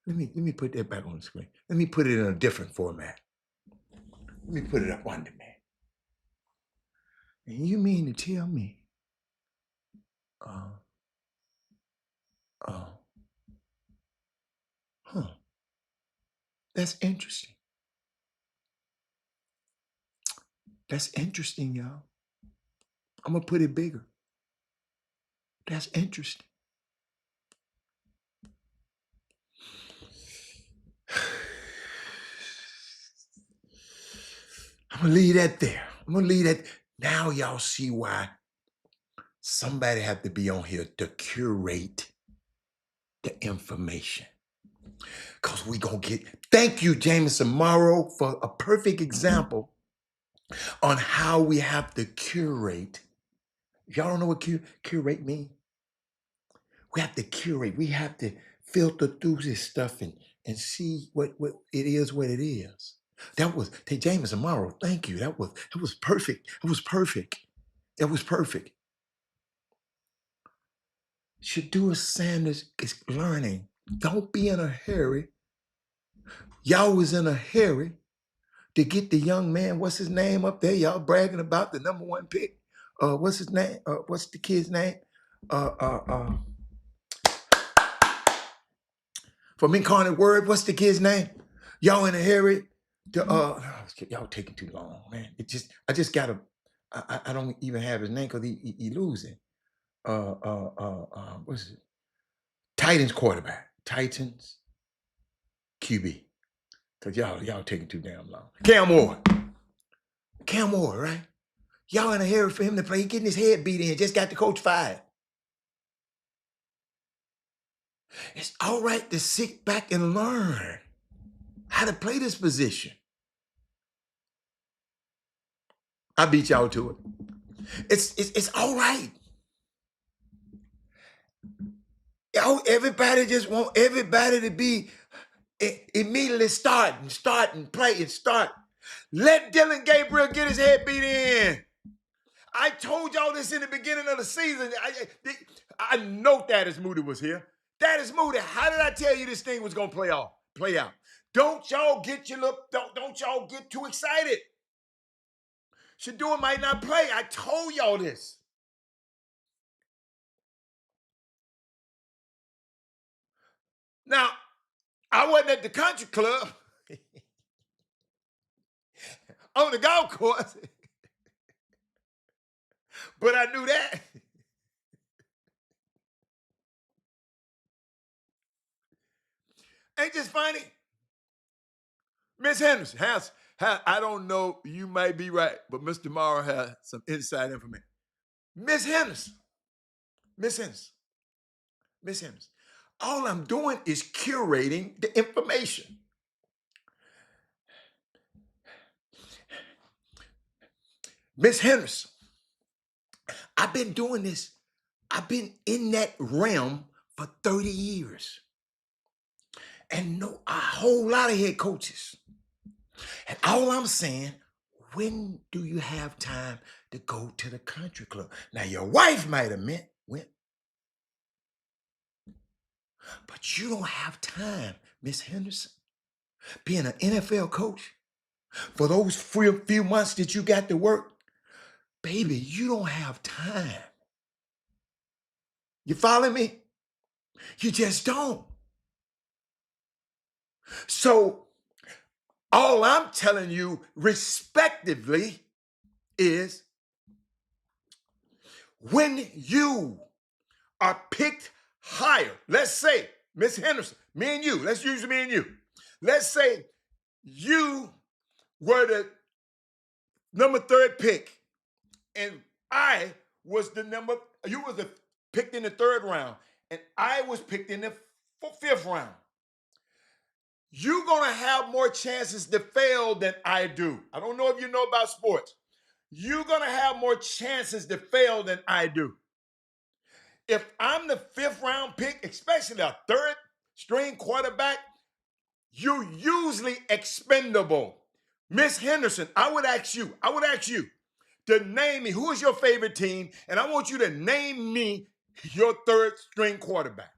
Let me put that back on the screen. Let me put it in a different format. Let me put it up under me. And you mean to tell me, that's interesting. That's interesting, y'all. I'm gonna put it bigger. That's interesting. I'm gonna leave that there. I'm gonna leave that. Now y'all see why somebody have to be on here to curate the information. Because we gonna get, thank you, Jameson Morrow, for a perfect example on how we have to curate. Y'all don't know what curate means? We have to curate. We have to filter through this stuff and see what it is, what it is. That was Jameson Morrow. Thank you. That was perfect. It was perfect. It was perfect. Shadua Sanders is learning. Don't be in a hurry. Y'all was in a hurry to get the young man, what's his name up there? Y'all bragging about the number 1 pick. What's his name? What's the kid's name? From Incarnate Word, what's the kid's name? Y'all in a hurry to y'all taking too long, man. I just gotta, I don't even have his name because he losing. What's it? Titans quarterback. Titans QB. Because y'all taking too damn long. Cam Ward, right? Y'all in a hurry for him to play. He getting his head beat in. Just got the coach fired. It's all right to sit back and learn how to play this position. I beat y'all to it. It's all right. Yo, everybody just want everybody to be immediately start and play and start. Let Dylan Gabriel get his head beat in. I told y'all this in the beginning of the season. I know Thaddeus Moody was here. Thaddeus Moody, how did I tell you this thing was gonna play out? Don't y'all get don't y'all get too excited. Shadua might not play. I told y'all this. Now, I wasn't at the country club on the golf course, but I knew that. Ain't this funny? Miss Henderson has, I don't know, you might be right, but Mr. Morrow has some inside information. Miss Henderson. All I'm doing is curating the information. Miss Henderson, I've been doing this. I've been in that realm for 30 years and know a whole lot of head coaches. And all I'm saying, when do you have time to go to the country club? Now, your wife might have went, but you don't have time, Miss Henderson, being an NFL coach for those few months that you got to work. Baby, you don't have time. You follow me? You just don't. So all I'm telling you respectively is when you are picked higher, let's say, Miss Henderson, me and you, let's use me and you. Let's say you were the number 3rd pick and I was you was picked in the 3rd round and I was picked in the 5th round. You're going to have more chances to fail than I do. I don't know if you know about sports. You're going to have more chances to fail than I do. if I'm the 5th round pick, especially a 3rd string quarterback, you're usually expendable. Miss Henderson, I would ask you to name me who is your favorite team, and I want you to name me your 3rd string quarterback.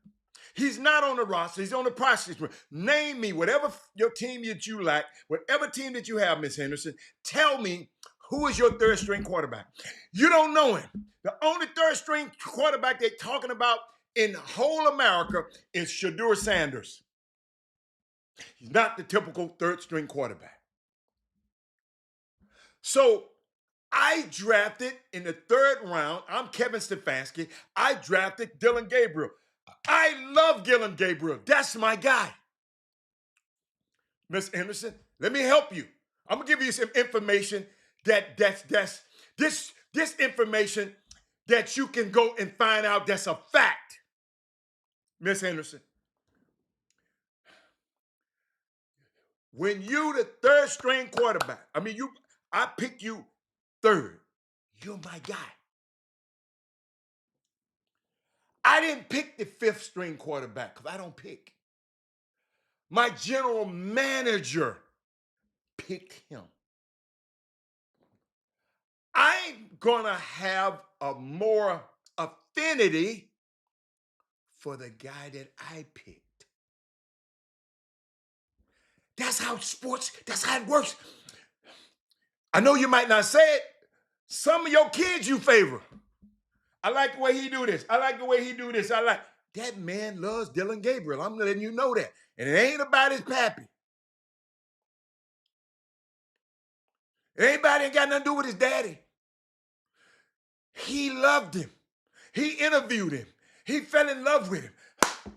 He's not on the roster. He's on the practice room. Name me whatever your team that you like, whatever team that you have, Miss Henderson. Tell me who is your 3rd string quarterback. You don't know him. The only 3rd string quarterback they're talking about in whole America is Shedeur Sanders. He's not the typical 3rd string quarterback. So I drafted in the 3rd round. I'm Kevin Stefanski. I drafted Dillon Gabriel. I love Dillon Gabriel. That's my guy. Miss Anderson, let me help you. I'm gonna give you some information that's this information that you can go and find out that's a fact. Miss Henderson, when you the 3rd string quarterback, I pick you 3rd. You're my guy. I didn't pick the 5th string quarterback because I don't pick. My general manager picked him. I'm gonna have a more affinity for the guy that I picked. That's how it works. I know you might not say it. Some of your kids you favor. I like the way he do this. I like the way he do this. That man loves Dillon Gabriel. I'm letting you know that. And it ain't about his pappy. Ain't got nothing to do with his daddy. He loved him. He interviewed him. He fell in love with him.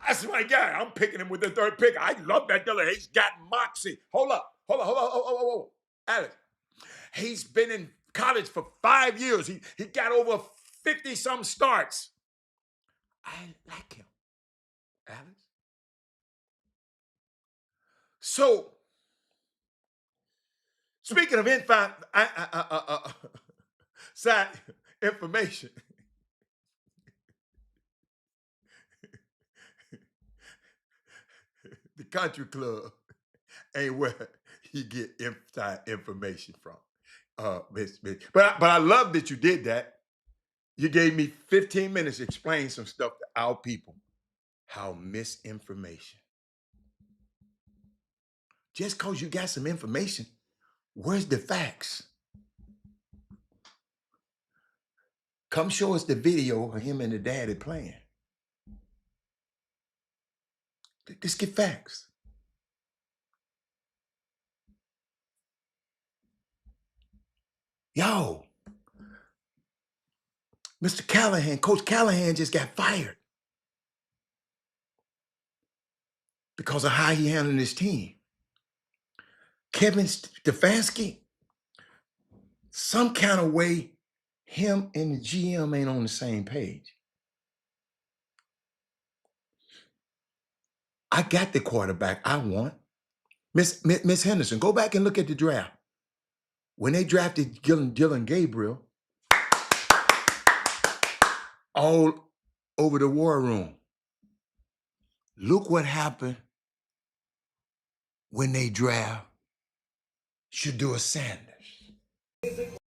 That's my guy. I'm picking him with the 3rd pick. I love that Dillon. He's got moxie. Hold up. Alex, he's been in college for 5 years. He got over 50-some starts. I like him, Alex. So, speaking of inside information, the country club ain't where you get inside information from. But I love that you did that. You gave me 15 minutes to explain some stuff to our people. How misinformation. Just because you got some information, where's the facts? Come show us the video of him and the daddy playing. Let's get facts. Yo, Mr. Callahan, Coach Callahan just got fired because of how he handled his team. Kevin Stefanski, some kind of way, him and the GM ain't on the same page. I got the quarterback I want. Miss Henderson, go back and look at the draft. When they drafted Dillon Gabriel, all over the war room. Look what happened when they draft Shedeur Sanders.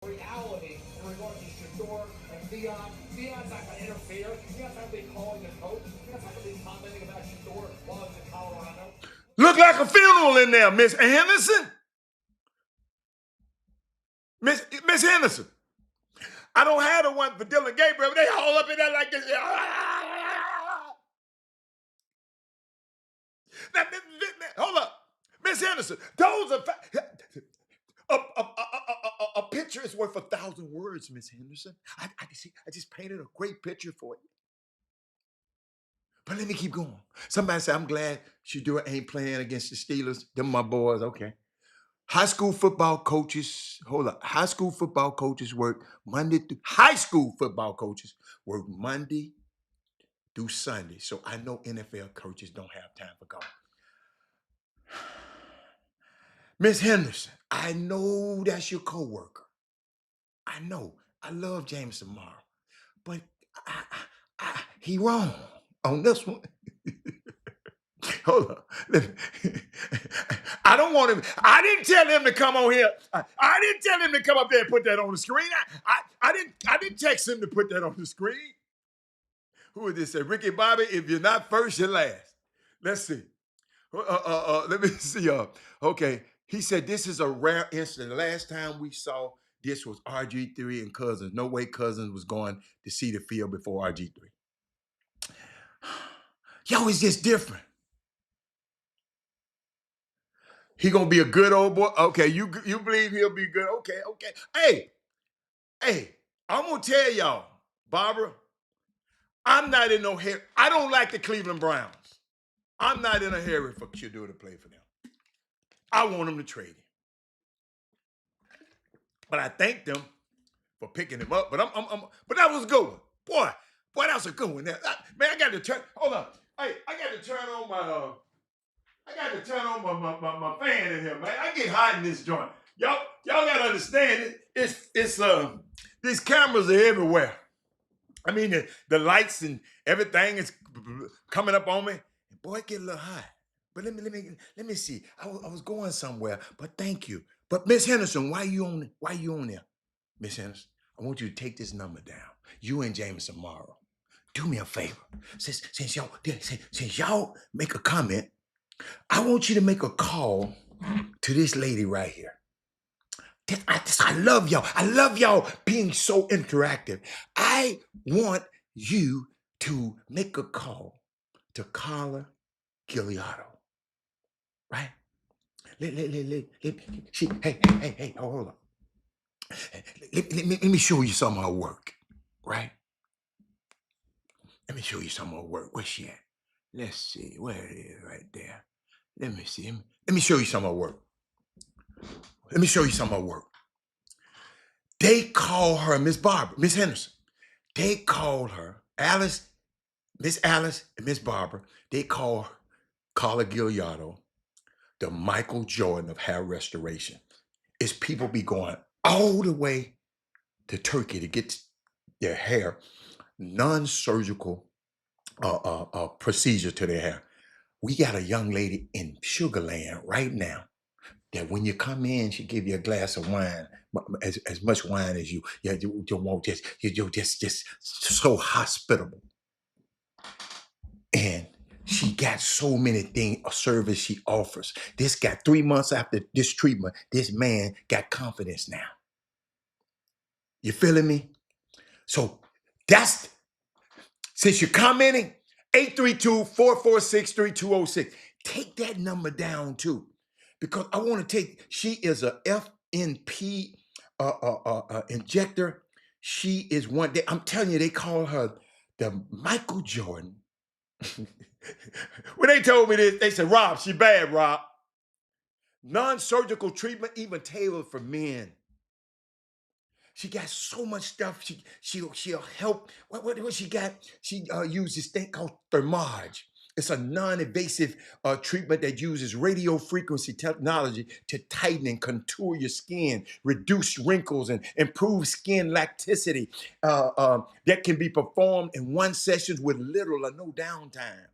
Reality in regard to Shedeur and Deion. Deion's not going to interfere. He's not going to be calling the coach. He's not going to be commenting about Shedeur while he's in Colorado. Look like a funeral in there, Miss Henderson. Miss Henderson. I don't have the one for Dillon Gabriel. They all up in there like this. Hold up. Miss Henderson, those are a picture is worth 1,000 words, Miss Henderson. I just painted a great picture for you. But let me keep going. Somebody said, I'm glad Shedeur ain't playing against the Steelers. Them my boys, okay. High school football coaches, high school football coaches work Monday through Sunday. So I know NFL coaches don't have time for golf. Miss Henderson, I know that's your coworker. I know. I love James tomorrow. But he wrong on this one. Hold on. I don't want him. I didn't tell him to come on here. I didn't tell him to come up there and put that on the screen. I didn't text him to put that on the screen. Who is this? Ricky Bobby, if you're not first, you're last. Let's see. Let me see. Okay. He said this is a rare incident. The last time we saw this was RG3 and Cousins. No way Cousins was going to see the field before RG3. Yo, it's just different. He gonna be a good old boy. Okay, you believe he'll be good? Okay. Hey, I'm gonna tell y'all, Barbara, I'm not in no hurry. I don't like the Cleveland Browns. I'm not in a hurry for Shador to play for them. I want him to trade him. But I thank them for picking him up. But but that was a good one. Boy, that was a good one. Man, I got to turn. Hold on. Hey, I got to turn on my fan in here, man. I get hot in this joint. Y'all gotta understand it's these cameras are everywhere. I mean the lights and everything is coming up on me. Boy, it get a little hot. But let me see. I was going somewhere, but thank you. But Miss Henderson, why you on there? Miss Henderson, I want you to take this number down. You and Jameson Morrow. Do me a favor. Since y'all make a comment, I want you to make a call to this lady right here. I love y'all. I love y'all being so interactive. I want you to make a call to Carla Gigliotto. Right? Hey, hold on. Let me show you some of her work. Right? Let me show you some of her work. Where's she at? Let's see. Where it is right there. Let me see. Let me show you some of her work. They call her Miss Barbara, Miss Henderson. They call her Miss Alice and Miss Barbara. They call Carla Gigliotto the Michael Jordan of hair restoration. It's people be going all the way to Turkey to get their hair, non-surgical procedure to their hair. We got a young lady in Sugar Land right now that when you come in, she give you a glass of wine, as much wine as you want, you're just so hospitable. And she got so many things, a service she offers. This got 3 months after this treatment, this man got confidence now. You feeling me? So since you're commenting, 832-446-3206, take that number down too. Because I want to she is a FNP injector. She is one, I'm telling you, they call her the Michael Jordan. When they told me this, they said, Rob, she bad, Rob. Non-surgical treatment, even tailored for men. She got so much stuff. She'll help. What she got? She uses this thing called Thermage. It's a non-invasive treatment that uses radio frequency technology to tighten and contour your skin, reduce wrinkles, and improve skin elasticity. That can be performed in one session with little or no downtime.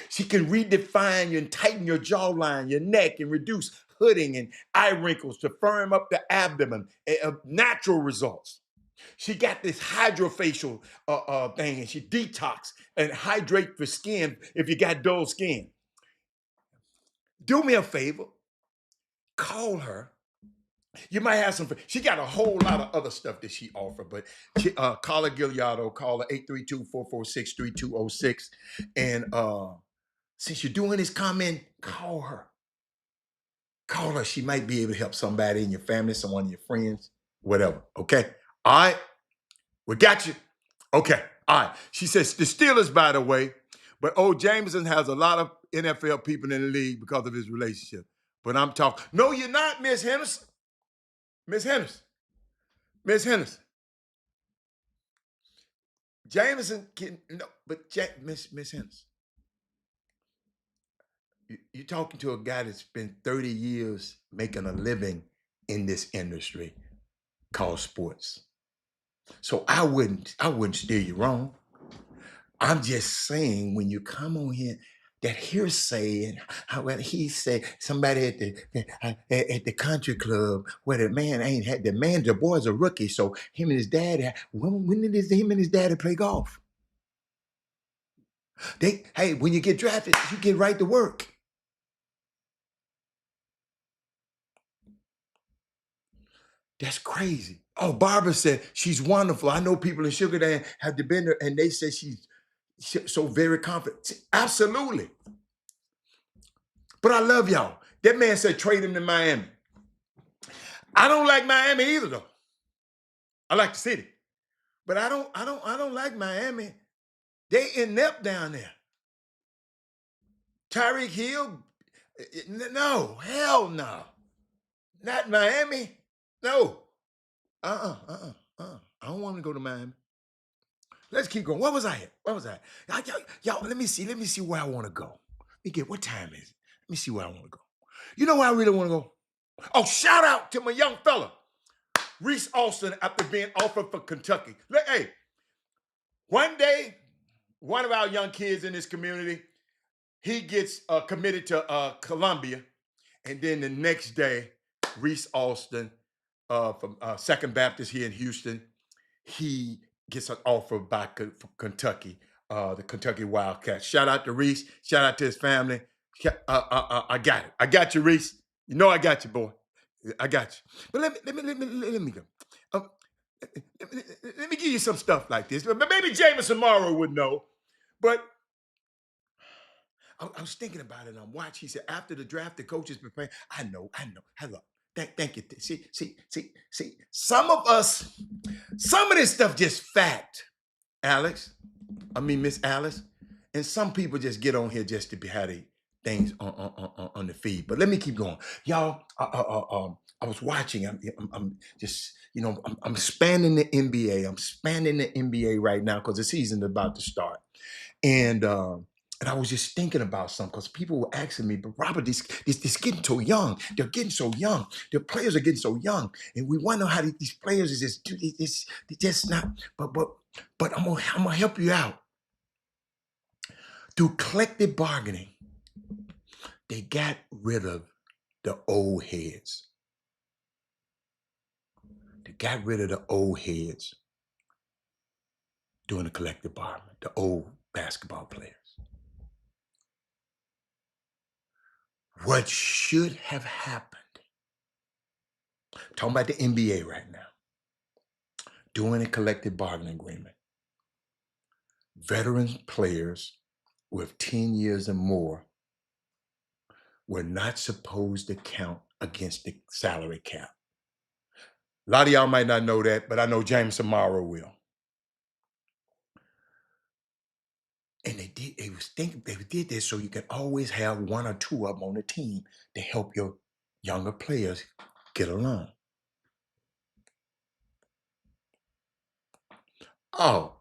She can redefine you and tighten your jawline, your neck, and reduce hooding and eye wrinkles to firm up the abdomen. Natural results. She got this hydrofacial thing, and she detox and hydrate for skin if you got dull skin. Do me a favor. Call her. You might have some. She got a whole lot of other stuff that she offer, but Carla Gigliotto, call her 832-446-3206. And since you're doing this comment, call her. Call her. She might be able to help somebody in your family, someone of your friends, whatever. Okay? All right? We got you. Okay. All right. She says the Steelers, by the way, but Jameson has a lot of NFL people in the league because of his relationship. But I'm talking. No, you're not, Miss Henderson. Miss Henderson. Jameson can no, but Miss Henderson. You're talking to a guy that's been 30 years making a living in this industry called sports. So I wouldn't steer you wrong. I'm just saying, when you come on here, that hearsay and how well he said somebody at the country club where the man ain't had the boy's a rookie, so him and his dad. When did him and his daddy play golf? Hey, when you get drafted, you get right to work. That's crazy. Oh, Barbara said she's wonderful. I know people in Sugar Land have been there, and they say she's so very confident. Absolutely. But I love y'all. That man said trade him to Miami. I don't like Miami either, though. I like the city, but I don't like Miami. They inept down there. Tyreek Hill, no, hell no, not Miami. No, I don't want to go to Miami. Let's keep going. What was I at? What was I at? Y'all, let me see where I want to go. What time is it? Let me see where I want to go. You know where I really want to go? Oh, shout out to my young fella, Reese Austin, after being offered for Kentucky. Hey, one day, one of our young kids in this community, he gets committed to Columbia, and then the next day, Reese Austin from Second Baptist here in Houston, he gets an offer back from Kentucky, the Kentucky Wildcats. Shout out to Reese. Shout out to his family. I got it. I got you, Reese. You know I got you, boy. I got you. But let me go. Let me give you some stuff like this. Maybe Jameson Morrow would know, but I was thinking about it, and I'm watching. He said, after the draft, the coaches preparing. I know. Hello. Thank you. See. Some of this stuff just fact, Alex. I mean, Miss Alice. And some people just get on here just to have their things on the feed. But let me keep going. Y'all, I was watching. I'm just, I'm spanning the NBA. I'm spanning the NBA right now because the season's about to start. And I was just thinking about something because people were asking me, but Robert, this getting so young. They're getting so young. Their players are getting so young. And we wonder how these players is just not, but I'm gonna help you out. Through collective bargaining, they got rid of the old heads. They got rid of the old heads doing the collective bargaining, the old basketball players. What should have happened, talking about the NBA right now, doing a collective bargaining agreement, veteran players with 10 years or more were not supposed to count against the salary cap. A lot of y'all might not know that, but I know Jameson Morrow will. And they did this so you could always have one or two of them on the team to help your younger players get along. Oh.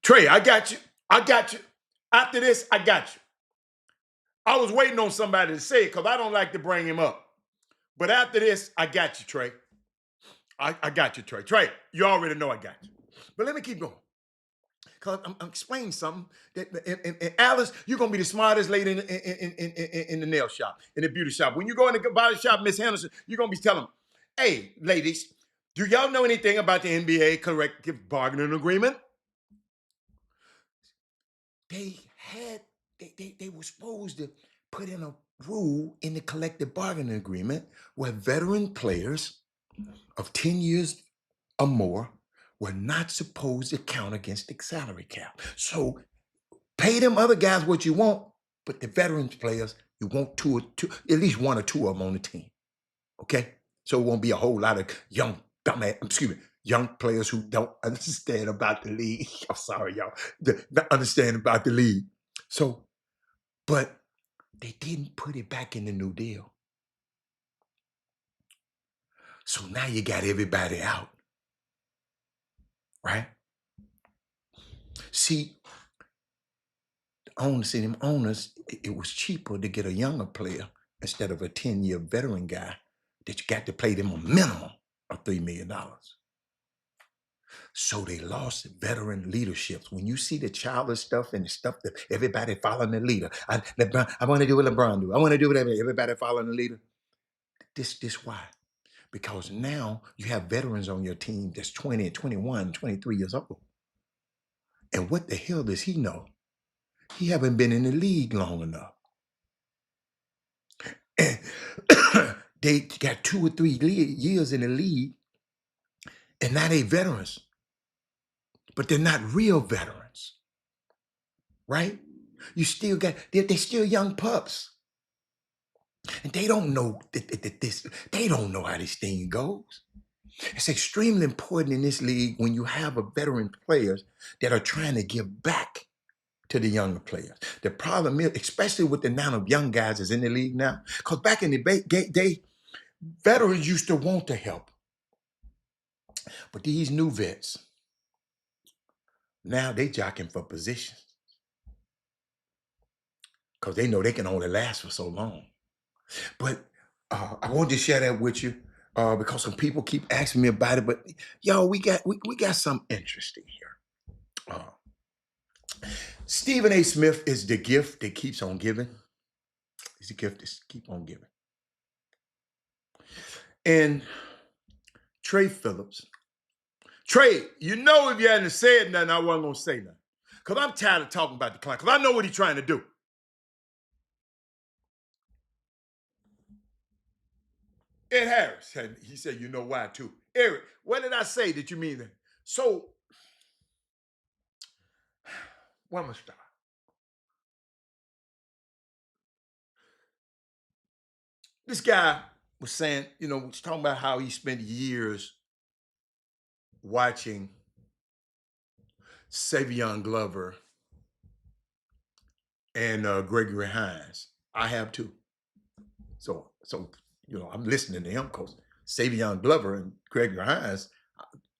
Trey, I got you. After this, I got you. I was waiting on somebody to say it because I don't like to bring him up. But after this, I got you, Trey. I got you, Trey. Trey, you already know I got you. But let me keep going. Because I'm explaining something that, and Alice, you're going to be the smartest lady in the nail shop, in the beauty shop. When you go in the body shop, Miss Henderson, you're going to be telling them, hey, ladies, do y'all know anything about the NBA collective bargaining agreement? They were supposed to put in a rule in the collective bargaining agreement where veteran players of 10 years or more were not supposed to count against the salary cap. So pay them other guys what you want, but the veterans players, you want at least one or two of them on the team. Okay? So it won't be a whole lot of young players who don't understand about the league. I'm sorry, y'all. Not understand about the league. So, but they didn't put it back in the New Deal. So now you got everybody out. Right? See, them owners, it was cheaper to get a younger player instead of a 10-year veteran guy that you got to pay them a minimum of $3 million. So they lost veteran leaderships. When you see the childish stuff and the stuff that everybody following the leader, I want to do what LeBron do. I want to do whatever. Everybody following the leader. This why? Because now you have veterans on your team that's 20, 21, 23 years old. And what the hell does he know? He haven't been in the league long enough. And they got 2 or 3 years in the league, and now they veterans. But they're not real veterans, right? You still got, they're still young pups. And they don't know they don't know how this thing goes. It's extremely important in this league when you have a veteran players that are trying to give back to the younger players. The problem is, especially with the amount of young guys that's in the league now, because back in the day, veterans used to want to help. But these new vets, now they jockeying for positions because they know they can only last for so long. But I wanted to share that with you because some people keep asking me about it. But yo, we got something interesting here. Stephen A. Smith is the gift that keeps on giving. He's the gift that keeps on giving. And Trey Phillips. Trey, you know if you hadn't said nothing, I wasn't going to say nothing. Because I'm tired of talking about the client. Because I know what he's trying to do. Ed Harris, and he said, you know why too. Eric, what did I say that you mean that? So, where am I start? This guy was saying, was talking about how he spent years watching Savion Glover and Gregory Hines. I have too. So I'm listening to him because Savion Glover and Gregory Hines,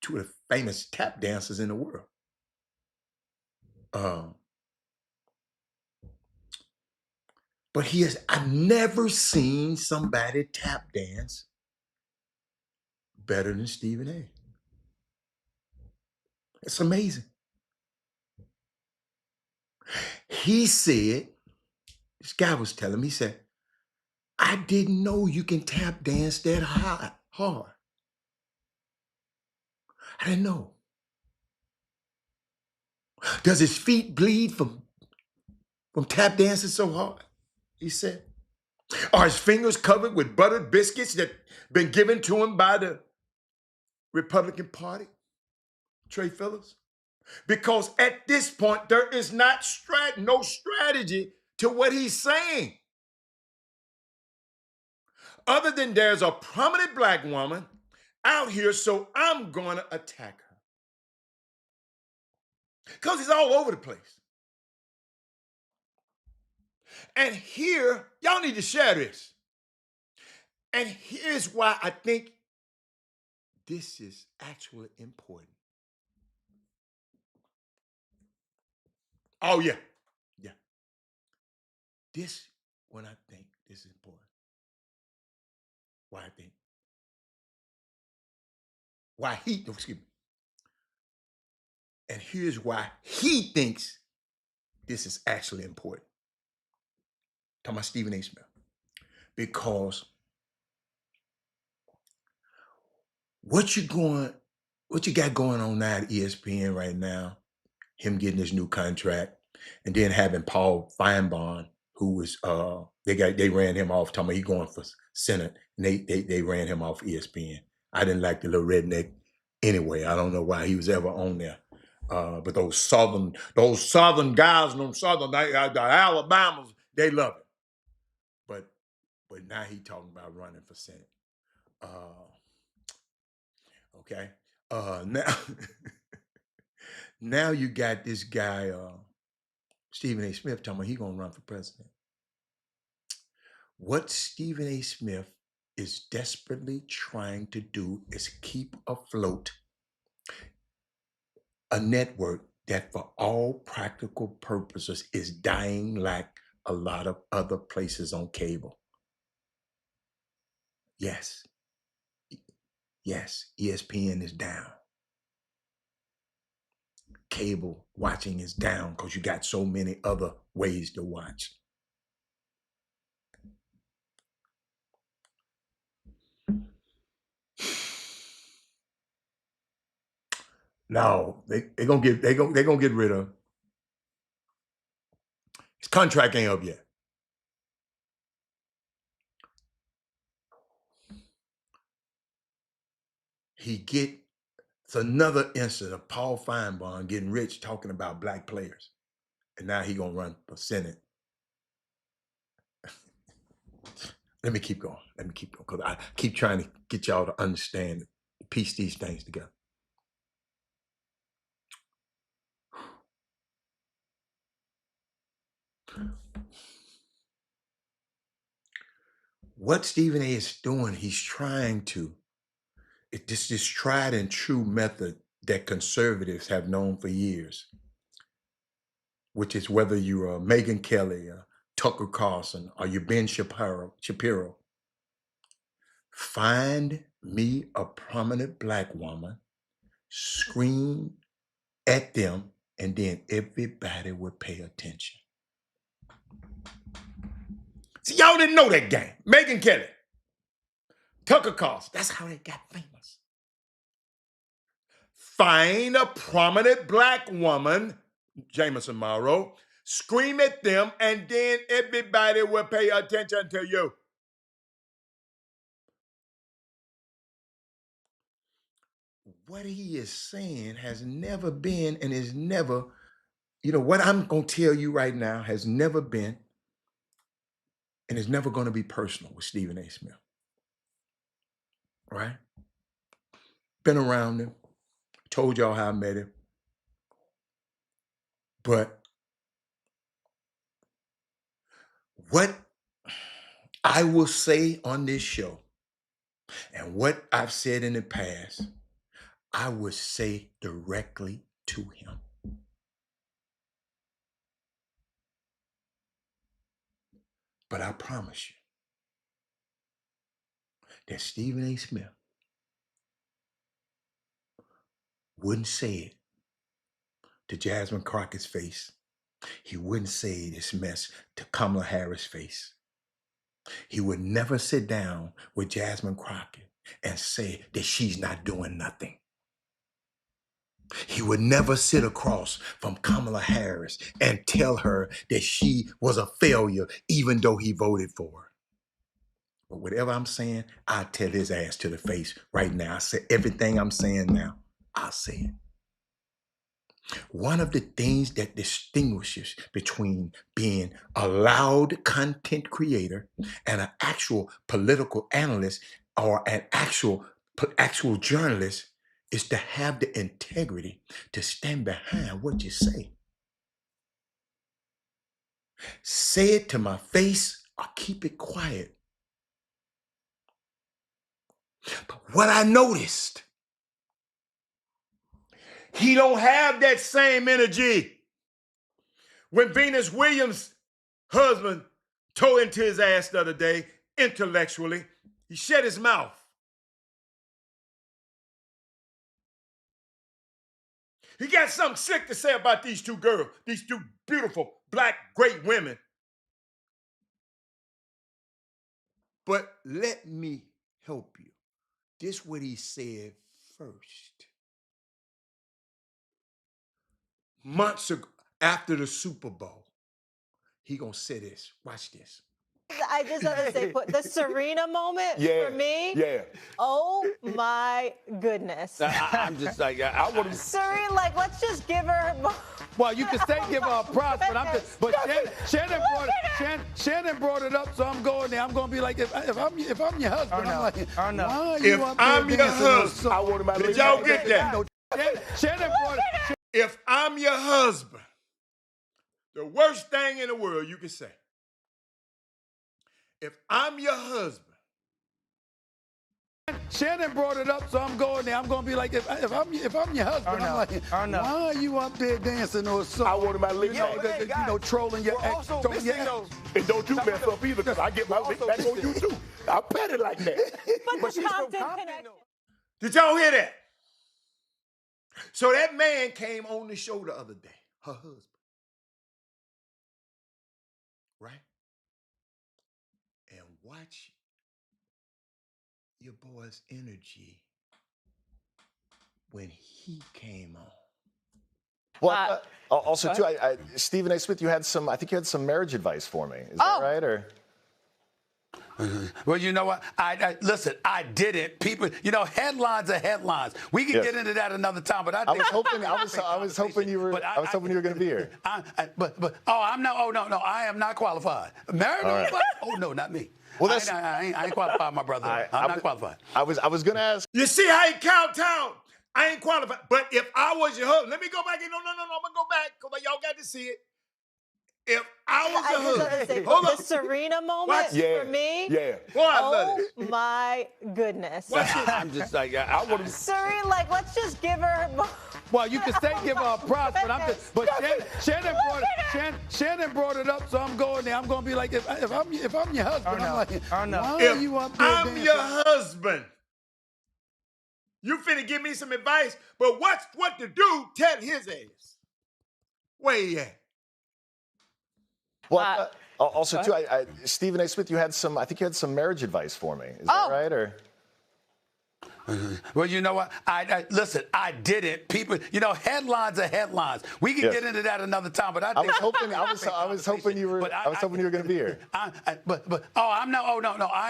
2 of the famous tap dancers in the world. But I've never seen somebody tap dance better than Stephen A. It's amazing. He said, this guy was telling me, he said, I didn't know you can tap dance that hard. I didn't know. Does his feet bleed from tap dancing so hard? He said. Are his fingers covered with buttered biscuits that been given to him by the Republican Party? Trey Phillips? Because at this point, there is no strategy to what he's saying. Other than there's a prominent black woman out here, so I'm going to attack her. Because he's all over the place. And here, y'all need to share this. And here's why I think this is actually important. Oh, yeah. Yeah. This, when I think this is important. Why excuse me. And here's why he thinks this is actually important. Talking about Stephen A. Smith. Because what you got going on now at ESPN right now, him getting his new contract, and then having Paul Feinbaum, who was they ran him off, talking about he going for Senate, and they ran him off ESPN. I didn't like the little redneck anyway. I don't know why he was ever on there. But those southern guys and the Alabamas, they love it. But now he talking about running for Senate. Okay. Now now you got this guy, Stephen A. Smith, talking about he gonna run for president. What Stephen A. Smith is desperately trying to do is keep afloat a network that for all practical purposes is dying like a lot of other places on cable. Yes, ESPN is down. cable watching is down because you got so many other ways to watch. No, they're gonna get rid of him. His contract ain't up yet. It's another instance of Paul Feinbaum getting rich talking about black players. And now he gonna run for Senate. Let me keep going, because I keep trying to get y'all to understand, piece these things together. What Stephen A is doing, he's trying to, it's this tried and true method that conservatives have known for years, which is whether you're a Megyn Kelly, or Tucker Carlson, or you're Ben Shapiro, find me a prominent black woman, scream at them, and then everybody would pay attention. See, y'all didn't know that game. Megyn Kelly, Tucker Carlson, that's how they got famous. Find a prominent black woman, Jameson Morrow, scream at them, and then everybody will pay attention to you. What he is saying has never been and is never, what I'm going to tell you right now has never been and is never going to be personal with Stephen A. Smith. Right? Been around him. Told y'all how I met him. But what I will say on this show and what I've said in the past, I would say directly to him. But I promise you that Stephen A. Smith wouldn't say it to Jasmine Crockett's face. He wouldn't say this mess to Kamala Harris' face. He would never sit down with Jasmine Crockett and say that she's not doing nothing. He would never sit across from Kamala Harris and tell her that she was a failure even though he voted for her. But whatever I'm saying, I'll tell his ass to the face right now. I say everything I'm saying now, I'll say it. One of the things that distinguishes between being a loud content creator and an actual political analyst or an actual journalist is to have the integrity to stand behind what you say. Say it to my face or keep it quiet. But what I noticed, he don't have that same energy. When Venus Williams' husband tore into his ass the other day, intellectually, he shut his mouth. He got something slick to say about these two girls, these two beautiful, black, great women. But let me help you. This is what he said first. Months ago, after the Super Bowl, he gonna say this. Watch this. I just want to say, the Serena moment for me. Yeah. Oh my goodness. I'm just like, I want to. Serena, let's just give her. Well, you can say give her a props, but I'm just. But Shannon brought it up, so I'm going there. I'm going to be like, if I'm your husband, I'm like, why are you up there I'm your husband, I want him. Did y'all get that? Shannon brought it. If I'm your husband, the worst thing in the world you can say. If I'm your husband. Shannon brought it up, so I'm going there. I'm going to be like, if I'm your husband, I'm like, why are you up there dancing or something? I want him to lick trolling your ex. And don't you mess up either, because I get my lick back on you too. I pet it like that. But the Compton connection. Did y'all hear that? So that man came on the show the other day, her husband. Right? And watch your boy's energy when he came on. Well, also too, Stephen A. Smith, I think you had some marriage advice for me. Is that right? Or well, you know what? Listen, I did it. People, headlines are headlines. We can get into that another time. But I was hoping you were going to be here. I am not qualified. Married? Right. Oh no, not me. Well, I ain't qualified, my brother. I'm not qualified. I was going to ask. You see how he kowtowed? I ain't qualified. But if I was your husband, let me go back. No, I'm gonna go back because y'all got to see it. If I was your husband, the Serena moment for me. Yeah. Boy, I love it. Oh my goodness. I'm just like I want to. Serena, let's just give her. Well, you can say give her a props, but I'm just. But Shannon brought it up, so I'm going there. I'm going to be like, if I'm your husband, I'm like, why are you up there? I'm your husband. You finna give me some advice, but what to do? Tell his ass. Where he at? Well, also too, Stephen A. Smith, I think you had some marriage advice for me. Is that right? Or well, you know what? Listen, I did it. People, headlines are headlines. We can get into that another time. But I was hoping you were going to be here. I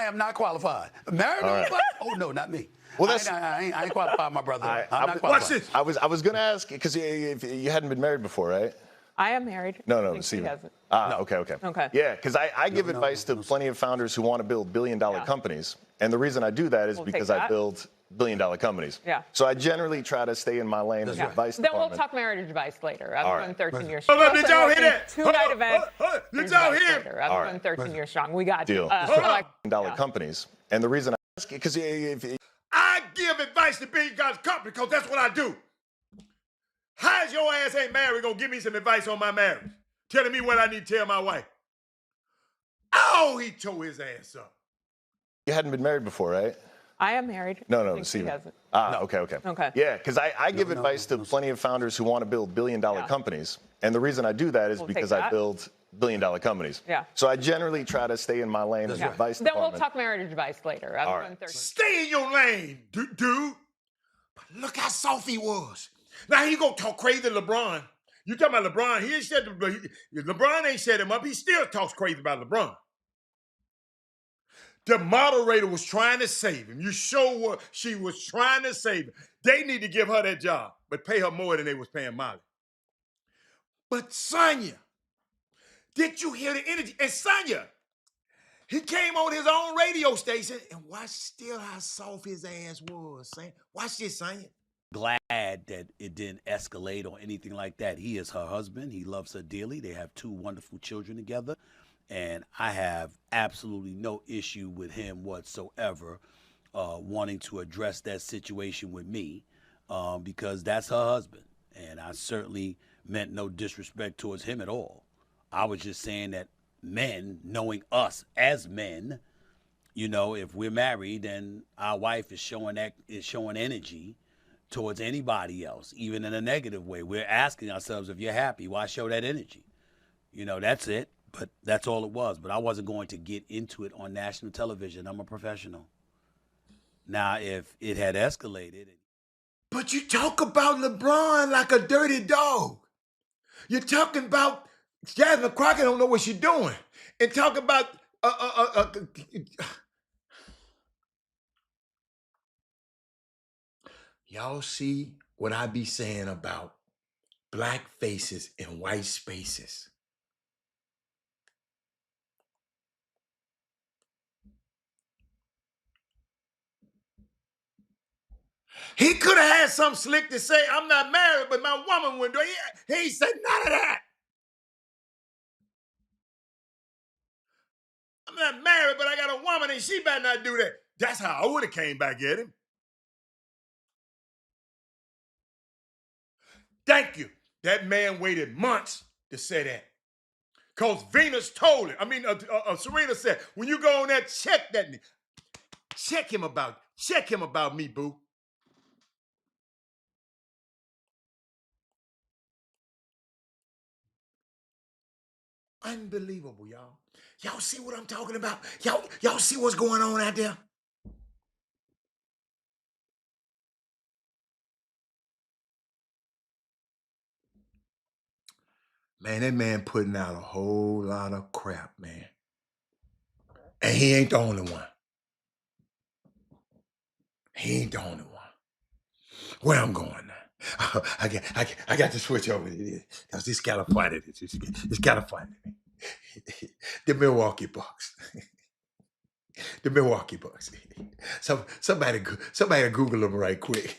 am not qualified. Married? Right. Oh no, not me. Well, I ain't qualified, my brother. I'm not qualified. Watch this. I was going to ask because you hadn't been married before, right? I am married. No, Stephen. Okay. Yeah, because I give advice to plenty of founders who want to build billion-dollar companies, and the reason I do that is because I build billion-dollar companies. Yeah. So I generally try to stay in my lane as advice Then department. we'll talk marriage advice later. I've run 13 years Hold strong. on, did y'all hear that? Two-night event. Did y'all hear? I've run 13 years strong. We got deal. Billion-dollar companies, and the reason I ask because I give advice to billion-dollar companies because that's what I do. How's your ass ain't married gonna give me some advice on my marriage? Telling me what I need to tell my wife. Oh, he tore his ass up. You hadn't been married before, right? I am married. No, Stephen. Okay. Yeah, because I give advice to plenty of founders who want to build billion-dollar companies, and the reason I do that is because I build billion-dollar companies. Yeah. So I generally try to stay in my lane as advice department. Then we'll talk marriage advice later. I've run 13. Stay in your lane, dude. But look how soft he was. Now he gonna talk crazy to LeBron. You talking about LeBron? He ain't set LeBron ain't set him up. He still talks crazy about LeBron. The moderator was trying to save him. You show what she was trying to save him. They need to give her that job, but pay her more than they was paying Molly. But Sonya, did you hear the energy? And Sonya, he came on his own radio station and watch still how soft his ass was. Watch this, Sonya. Glad that it didn't escalate or anything like that. He is her husband. He loves her dearly. They have 2 wonderful children together. And I have absolutely no issue with him whatsoever wanting to address that situation with me because that's her husband. And I certainly meant no disrespect towards him at all. I was just saying that men, knowing us as men, if we're married and our wife is showing energy towards anybody else, even in a negative way, we're asking ourselves, if you're happy, why show that energy? That's it. But that's all it was. But I wasn't going to get into it on national television. I'm a professional. Now, if it had escalated. But you talk about LeBron like a dirty dog. You're talking about Jasmine Crockett don't know what she's doing. And talk about y'all see what I be saying about black faces in white spaces. He could have had something slick to say, I'm not married, but my woman wouldn't do it. He said none of that. I'm not married, but I got a woman and she better not do that. That's how I would have came back at him. Thank you. That man waited months to say that. Because Venus told him. Serena said, when you go on there, check that nigga. Check him about me, boo. Unbelievable, y'all. Y'all see what I'm talking about? Y'all see what's going on out there? Man, that man putting out a whole lot of crap, man. And he ain't the only one. He ain't the only one. Where I'm going now? I got to switch over to this. Because this kind of funny. It's kind of funny. The Milwaukee Bucks. The Milwaukee Bucks. Somebody Google them right quick.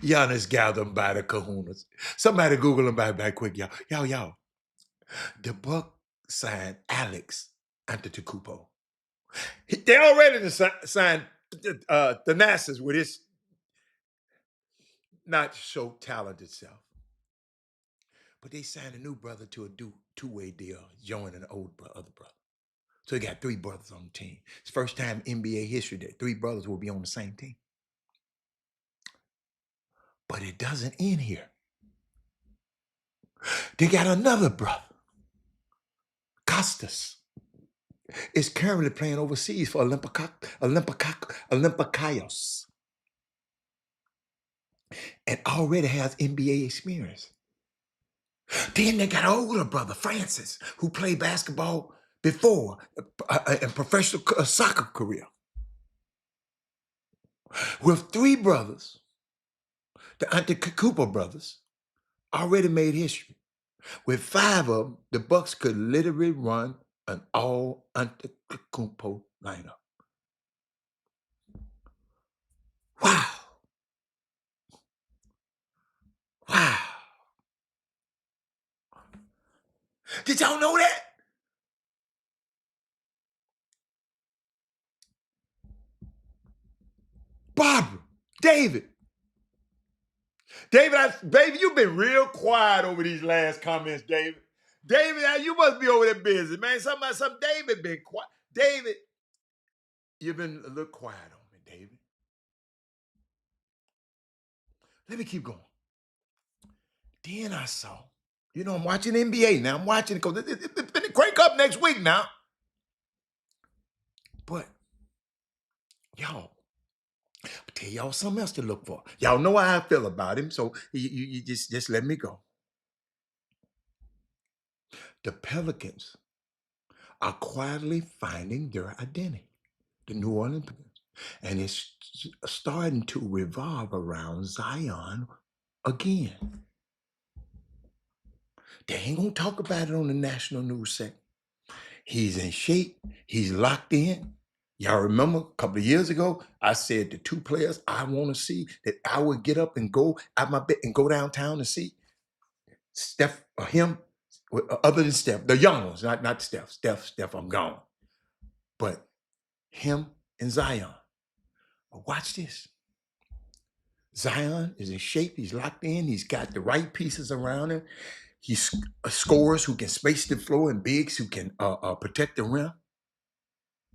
Giannis gathered them by the kahunas. Somebody Google them by quick, y'all. Y'all. The Bucks signed Alex Antetokounmpo. They already signed Thanasis with his not so talented self. But they signed a new brother to a two-way deal, joining an other brother. So they got 3 brothers on the team. It's the first time in NBA history that 3 brothers will be on the same team. But it doesn't end here. They got another brother, Costas, is currently playing overseas for Olympiacos and already has NBA experience. Then they got an older brother, Francis, who played basketball before a professional soccer career. With 3 brothers, the Antetokounmpo brothers, already made history. With 5 of them, the Bucks could literally run an all Antetokounmpo lineup. Wow. Wow. Did y'all know that? Barbara, David, baby, you've been real quiet over these last comments, David. David, you must be over there busy, man. Some David been quiet. David, you've been a little quiet on me, David. Let me keep going. Then I saw, I'm watching NBA now. I'm watching it because it's been a crank up next week now. But, y'all, I'll tell y'all something else to look for. Y'all know how I feel about him, so you just let me go. The Pelicans are quietly finding their identity, the New Orleans Pelicans. And it's starting to revolve around Zion again. They ain't going to talk about it on the national news segment. He's in shape. He's locked in. Y'all remember a couple of years ago, I said the 2 players I want to see that I would get up and go out my bed and go downtown and see Steph or him, other than Steph, the young ones, not Steph. Steph, I'm gone. But him and Zion. But watch this. Zion is in shape. He's locked in. He's got the right pieces around him. He's scorers who can space the floor and bigs who can protect the rim.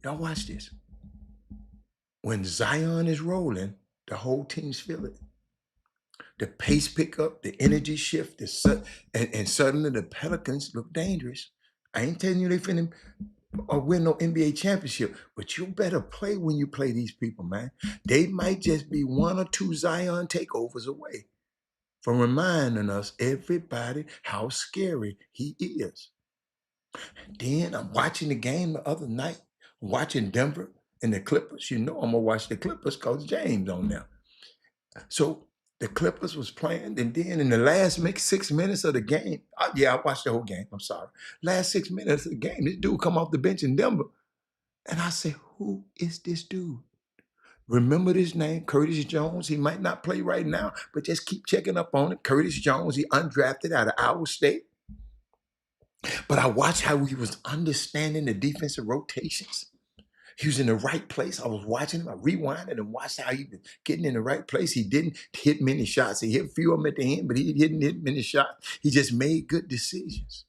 Y'all watch this. When Zion is rolling, the whole team's feel it. The pace pickup, the energy shift, and suddenly the Pelicans look dangerous. I ain't telling you they finna win no NBA championship, but you better play when you play these people, man. They might just be 1 or 2 Zion takeovers away from reminding us, everybody, how scary he is. Then I'm watching the game the other night, watching Denver and the Clippers. I'm going to watch the Clippers because James on there. So the Clippers was playing, and then in the last 6 minutes of the game, I watched the whole game, I'm sorry. Last 6 minutes of the game, this dude come off the bench in Denver, and I said, who is this dude? Remember this name, Curtis Jones. He might not play right now, but just keep checking up on it. Curtis Jones, he undrafted out of Iowa State. But I watched how he was understanding the defensive rotations. He was in the right place. I was watching him. I rewinded and watched how he was getting in the right place. He didn't hit many shots. He hit a few of them at the end, but he didn't hit many shots. He just made good decisions.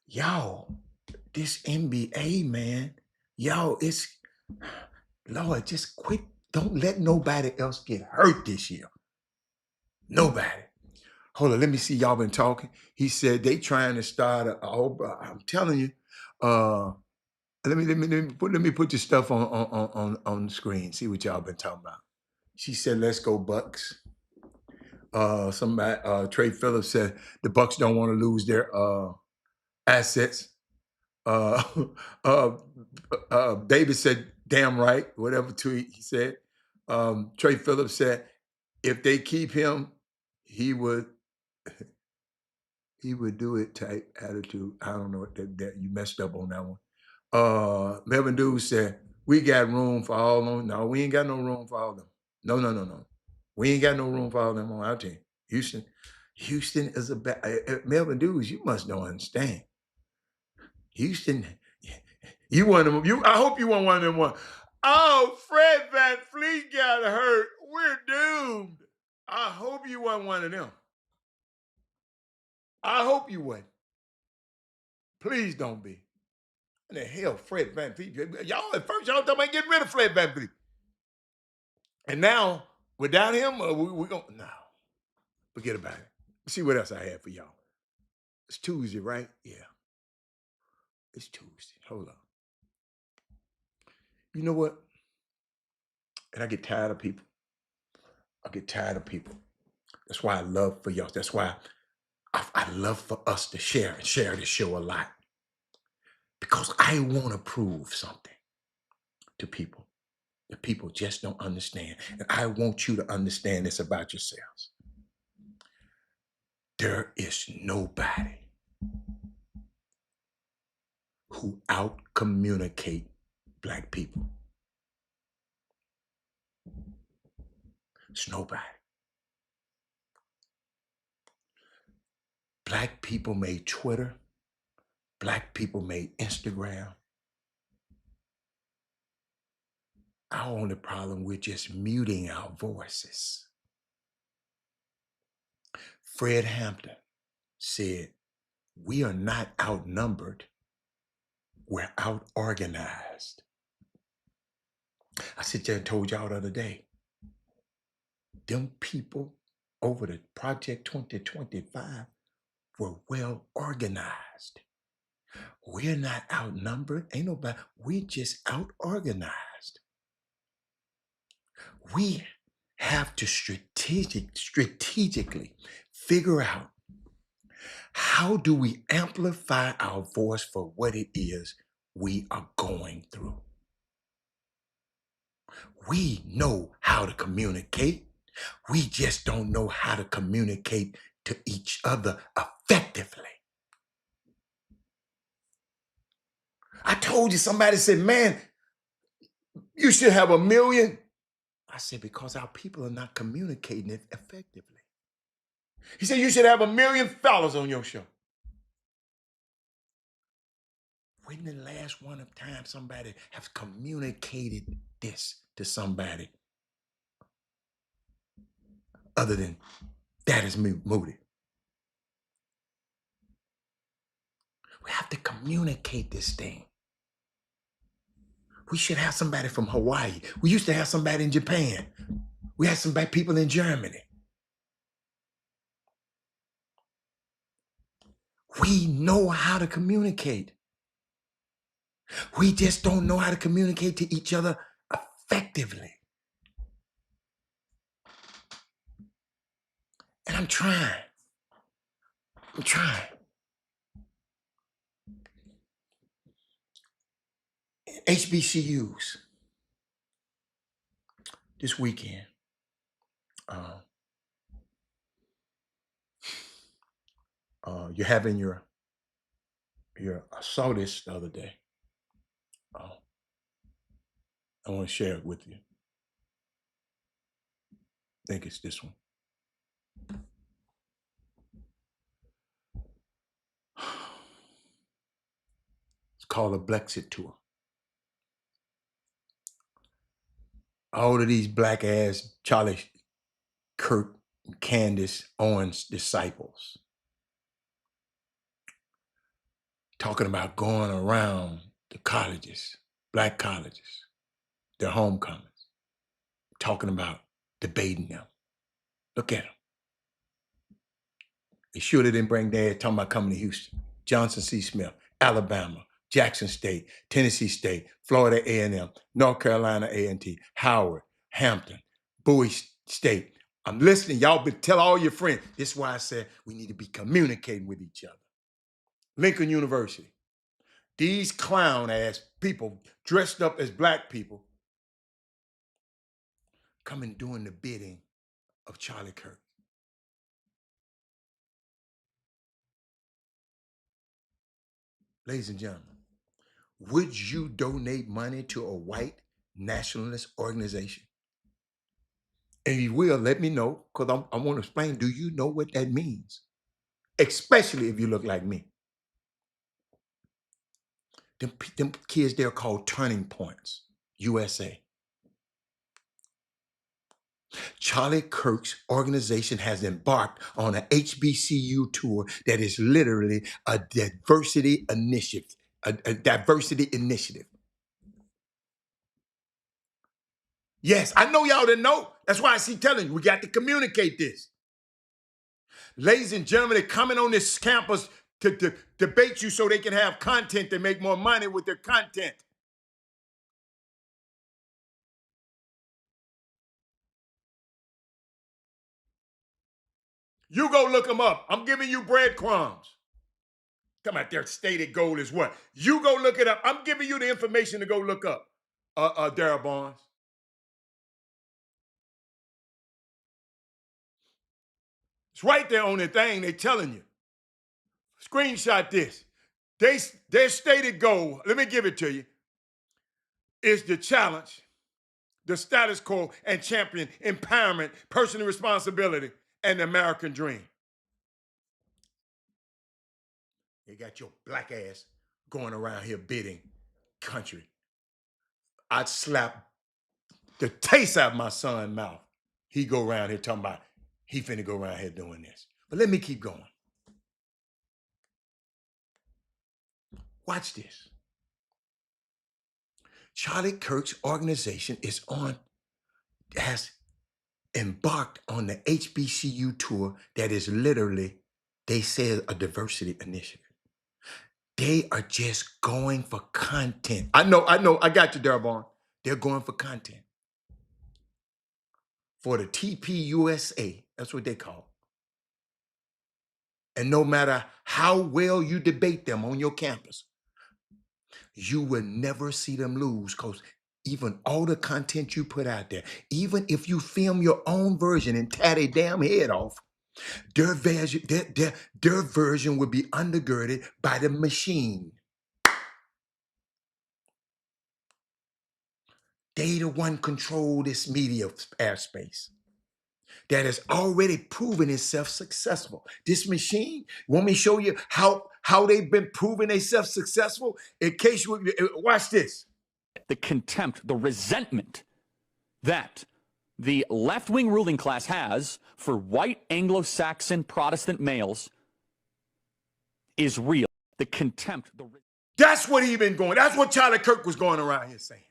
Y'all, this NBA, man, y'all, Lord, just quit. Don't let nobody else get hurt this year. Nobody. Hold on, let me see. Y'all been talking. He said they trying to start a whole. I'm telling you. Let me put your stuff on the screen. See what y'all been talking about. She said, "Let's go Bucks." Somebody, Trey Phillips said the Bucks don't want to lose their assets. David said, "Damn right." Whatever tweet he said. Trey Phillips said, "If they keep him, he would do it." Type attitude. I don't know that you messed up on that one. Melvin Dude said, "We got room for all of them." No, we ain't got no room for all of them. No. We ain't got no room for all of them on our team. Houston is a bad. Melvin Dudes, you must don't understand. Houston, you one of them. I hope you want one of them. One. Oh, Fred VanVleet got hurt. We're doomed. I hope you want one of them. I hope you would. Please don't be. What the hell, Fred VanVleet? Y'all at first y'all talking about getting rid of Fred VanVleet, and now without him, we gonna no. Forget about it. Let's see what else I have for y'all. It's Tuesday, right? Yeah. It's Tuesday. Hold on. You know what? And I get tired of people. That's why I love for y'all. That's why I love for us to share this show a lot. Because I want to prove something to people that people just don't understand. And I want you to understand this about yourselves. There is nobody who out-communicate Black people. It's nobody. Black people made Twitter. Black people made Instagram. Our only problem, we're just muting our voices. Fred Hampton said, "We are not outnumbered. We're out-organized." I sit there and told y'all the other day, them people over the Project 2025 were well organized. We're not outnumbered. Ain't nobody. We're just out-organized. We have to strategically figure out how do we amplify our voice for what it is we are going through. We know how to communicate. We just don't know how to communicate to each other effectively. I told you, somebody said, "Man, you should have 1 million. I said, "Because our people are not communicating it effectively." He said, "You should have 1 million followers on your show." When the last one of time somebody has communicated this to somebody other than that is Moody? We have to communicate this thing. We should have somebody from Hawaii. We used to have somebody in Japan. We had some people in Germany. We know how to communicate. We just don't know how to communicate to each other effectively. And I'm trying. HBCUs this weekend. You're having your I saw this the other day. I want to share it with you. I think it's this one. It's called a Blexit Tour. All of these black ass Charlie Kirk, Candace Owens disciples talking about going around the colleges, black colleges, their homecomings, talking about debating them. Look at them. They surely didn't bring Dad talking about coming to Houston. Johnson C. Smith, Alabama, Jackson State, Tennessee State, Florida A&M, North Carolina A&T, Howard, Hampton, Bowie State. I'm listening. Y'all tell all your friends. This is why I said we need to be communicating with each other. Lincoln University. These clown-ass people dressed up as black people coming doing the bidding of Charlie Kirk. Ladies and gentlemen, would you donate money to a white nationalist organization? And you will, let me know, because I want to explain, do you know what that means? Especially if you look like me. Them kids, they're called Turning Points, USA. Charlie Kirk's organization has embarked on an HBCU tour that is literally a diversity initiative. A diversity initiative. Yes, I know y'all didn't know. That's why I keep telling you, we got to communicate this. Ladies and gentlemen, they're coming on this campus to debate you so they can have content to make more money with their content. You go look them up. I'm giving you breadcrumbs. Come out, their stated goal is what? You go look it up. I'm giving you the information to go look up. Darryl Barnes. It's right there on the thing. They're telling you. Screenshot this. Their stated goal, let me give it to you, is to challenge the status quo and champion empowerment, personal responsibility, and the American dream. They got your black ass going around here bidding country. I'd slap the taste out of my son's mouth. He go around here talking about he finna go around here doing this. But let me keep going. Watch this. Charlie Kirk's organization has embarked on the HBCU tour that is literally, they say, a diversity initiative. They are just going for content. I know, I got you, Darryl Barnes. They're going for content. For the TPUSA, that's what they call it. And no matter how well you debate them on your campus, you will never see them lose, because even all the content you put out there, even if you film your own version and tear their damn head off, their version will be undergirded by the machine. They the one control this media airspace that has already proven itself successful. This machine, want me to show you how they've been proving themselves successful? In case you, watch this. The contempt, the resentment that the left-wing ruling class has for white Anglo-Saxon Protestant males is real. The contempt, that's what he been going. That's what Charlie Kirk was going around here saying.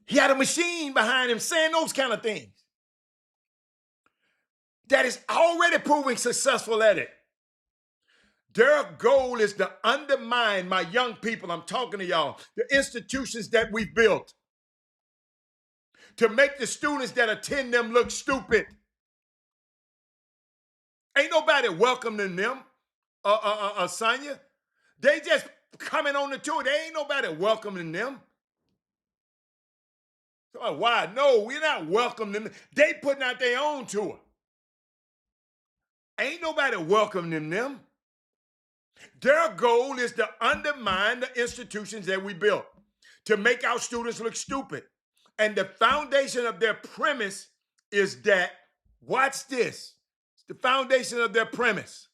He had a machine behind him saying those kind of things. That is already proving successful at it. Their goal is to undermine my young people, I'm talking to y'all, the institutions that we built, to make the students that attend them look stupid. Ain't nobody welcoming them, Sonia. They just coming on the tour. They ain't nobody welcoming them. So why? No, we're not welcoming them. They putting out their own tour. Ain't nobody welcoming them. Their goal is to undermine the institutions that we built, to make our students look stupid. And the foundation of their premise is that, watch this, it's the foundation of their premise.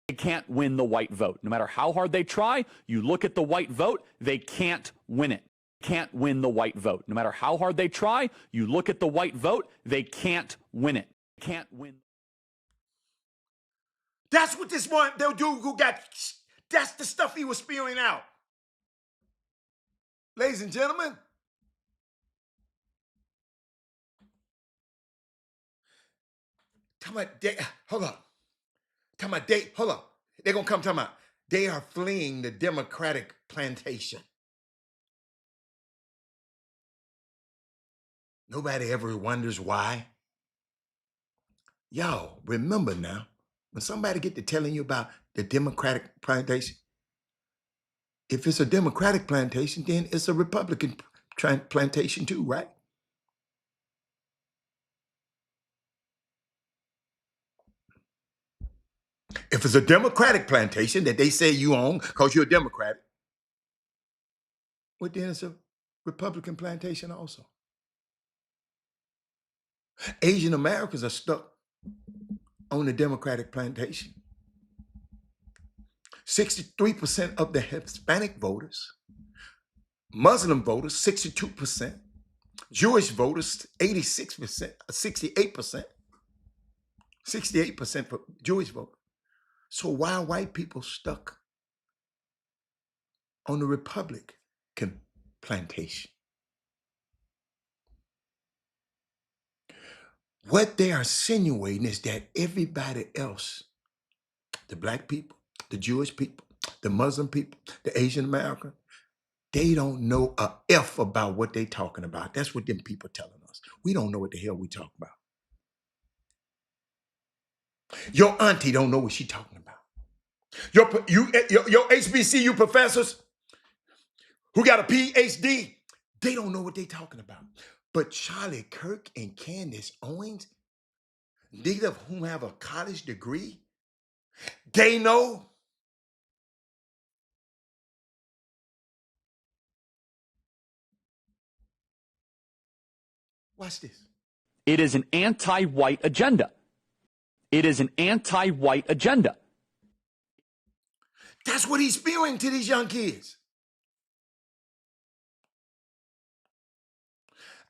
They can't win the white vote. No matter how hard they try, you look at the white vote, they can't win it. Can't win the white vote. No matter how hard they try, you look at the white vote, they can't win it. Can't win. That's what this one, they'll do who got, that's the stuff he was spewing out. Ladies and gentlemen, Hold up. Hold up. They're going to come talking about they are fleeing the Democratic plantation. Nobody ever wonders why. Y'all, remember now, when somebody get to telling you about the Democratic plantation, if it's a Democratic plantation, then it's a Republican plantation too, right? If it's a Democratic plantation that they say you own because you're a Democrat, well, then it's a Republican plantation also. Asian Americans are stuck on the Democratic plantation. 63% of the Hispanic voters, Muslim voters, 62%, Jewish voters, 86%, 68%, 68% for Jewish voters. So why are white people stuck on the Republican plantation? What they are insinuating is that everybody else, the black people, the Jewish people, the Muslim people, the Asian American, they don't know a F about what they talking about. That's what them people telling us. We don't know what the hell we talk about. Your auntie don't know what she talking about. Your HBCU professors who got a PhD, they don't know what they talking about. But Charlie Kirk and Candace Owens, neither of whom have a college degree, they know. Watch this. It is an anti-white agenda. It is an anti-white agenda. That's what he's spewing to these young kids.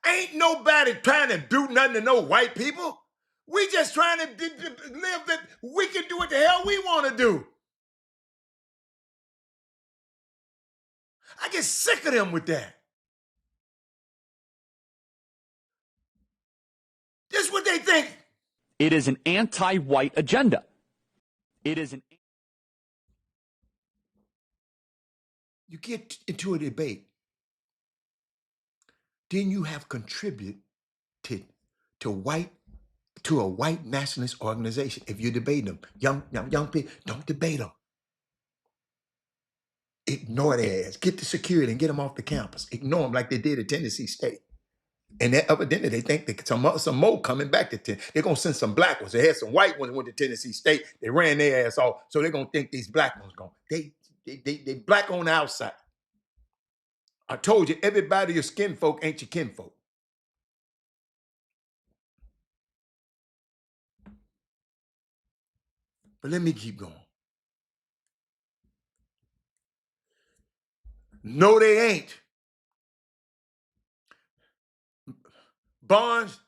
Ain't nobody trying to do nothing to no white people. We just trying to live that we can do what the hell we want to do. I get sick of them with that. This is what they think. It is an anti-white agenda. It is an... You get into a debate, then you have contributed to a white nationalist organization. If you debate them, young people, don't debate them. Ignore their ass. Get the security and get them off the campus. Ignore them like they did at Tennessee State. And then evidently they think that some more coming back to Tennessee. They're going to send some black ones. They had some white ones that went to Tennessee State. They ran their ass off. So they're going to think these black ones going. They black on the outside. I told you, everybody your skin folk ain't your kinfolk. But let me keep going. No, they ain't. Barnes,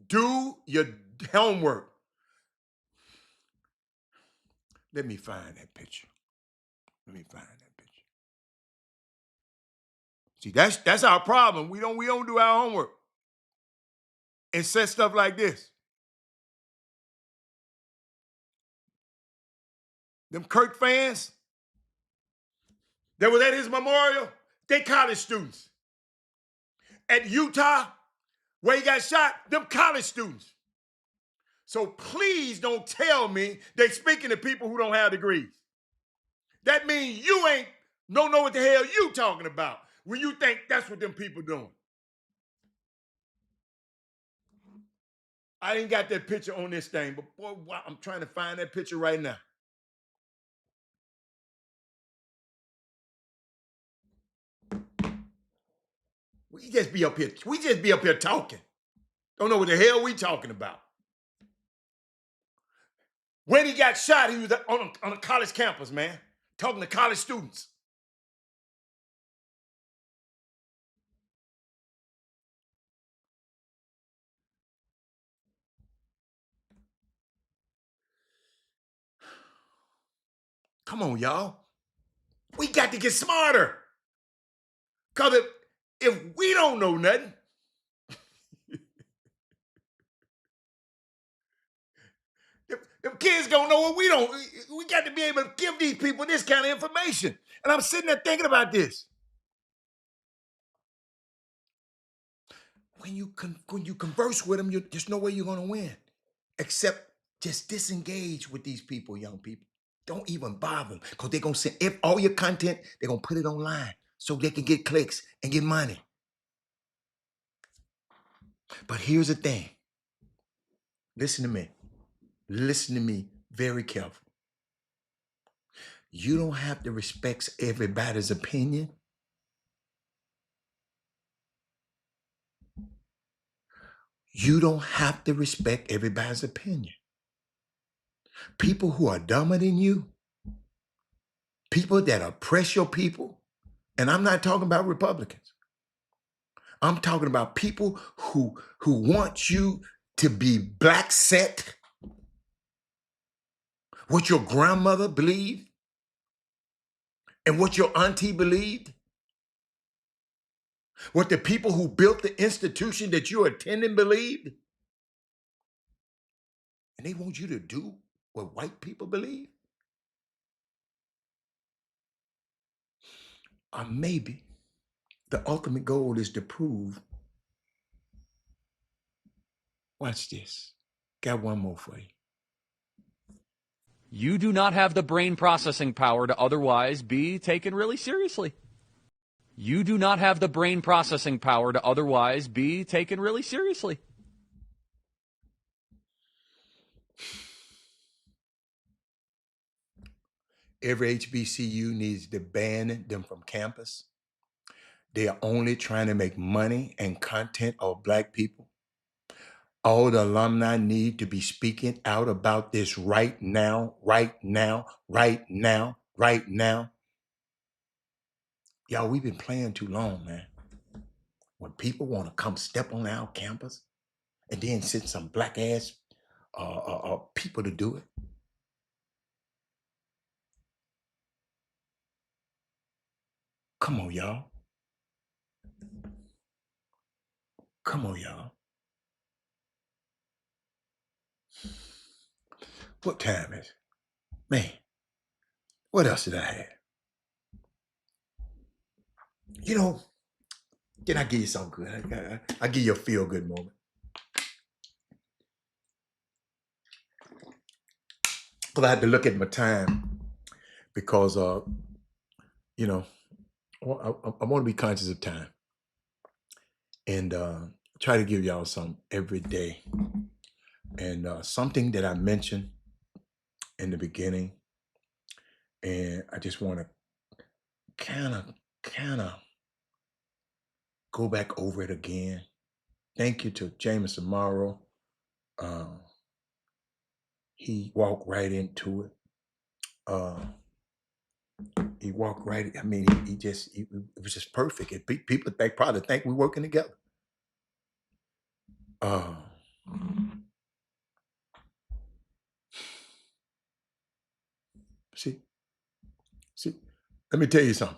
do your homework. Let me find that picture. See, that's our problem. We don't do our homework and say stuff like this. Them Kirk fans that was at his memorial, they college students. At Utah, where he got shot, them college students. So please don't tell me they're speaking to people who don't have degrees. That means you don't know what the hell you talking about when you think that's what them people doing. I ain't got that picture on this thing, but boy, I'm trying to find that picture right now. We just be up here talking. Don't know what the hell we talking about. When he got shot, he was on a college campus, man, talking to college students. Come on, y'all. We got to get smarter. Because if we don't know nothing, If kids don't know what we don't, we got to be able to give these people this kind of information. And I'm sitting there thinking about this. When you converse with them, there's no way you're going to win. Except just disengage with these people, young people. Don't even bother them, because they're going to send all your content, they're going to put it online so they can get clicks and get money. But here's the thing. Listen to me. Listen to me very careful. You don't have to respect everybody's opinion. You don't have to respect everybody's opinion. People who are dumber than you, people that oppress your people, and I'm not talking about Republicans. I'm talking about people who want you to be black set, what your grandmother believed, and what your auntie believed, what the people who built the institution that you're attending believed, and they want you to do what white people believe. Or maybe the ultimate goal is to prove, watch this, got one more for you. You do not have the brain processing power to otherwise be taken really seriously. You do not have the brain processing power to otherwise be taken really seriously. Every HBCU needs to ban them from campus. They are only trying to make money and content of black people. All the alumni need to be speaking out about this right now, right now, right now, right now. Y'all, we've been playing too long, man. When people want to come step on our campus and then send some black ass people to do it. Come on, y'all. Come on, y'all. What time is it? Man, what else did I have? You know, can I give you something good? I'll give you a feel-good moment. Because I had to look at my time because, you know, I want to be conscious of time and try to give y'all some every day. And something that I mentioned in the beginning, and I just want to kind of go back over it again. Thank you to Jameson Morrow. He walked right into it. He walked right. I mean, it was just perfect. People probably think we're working together. See, let me tell you something.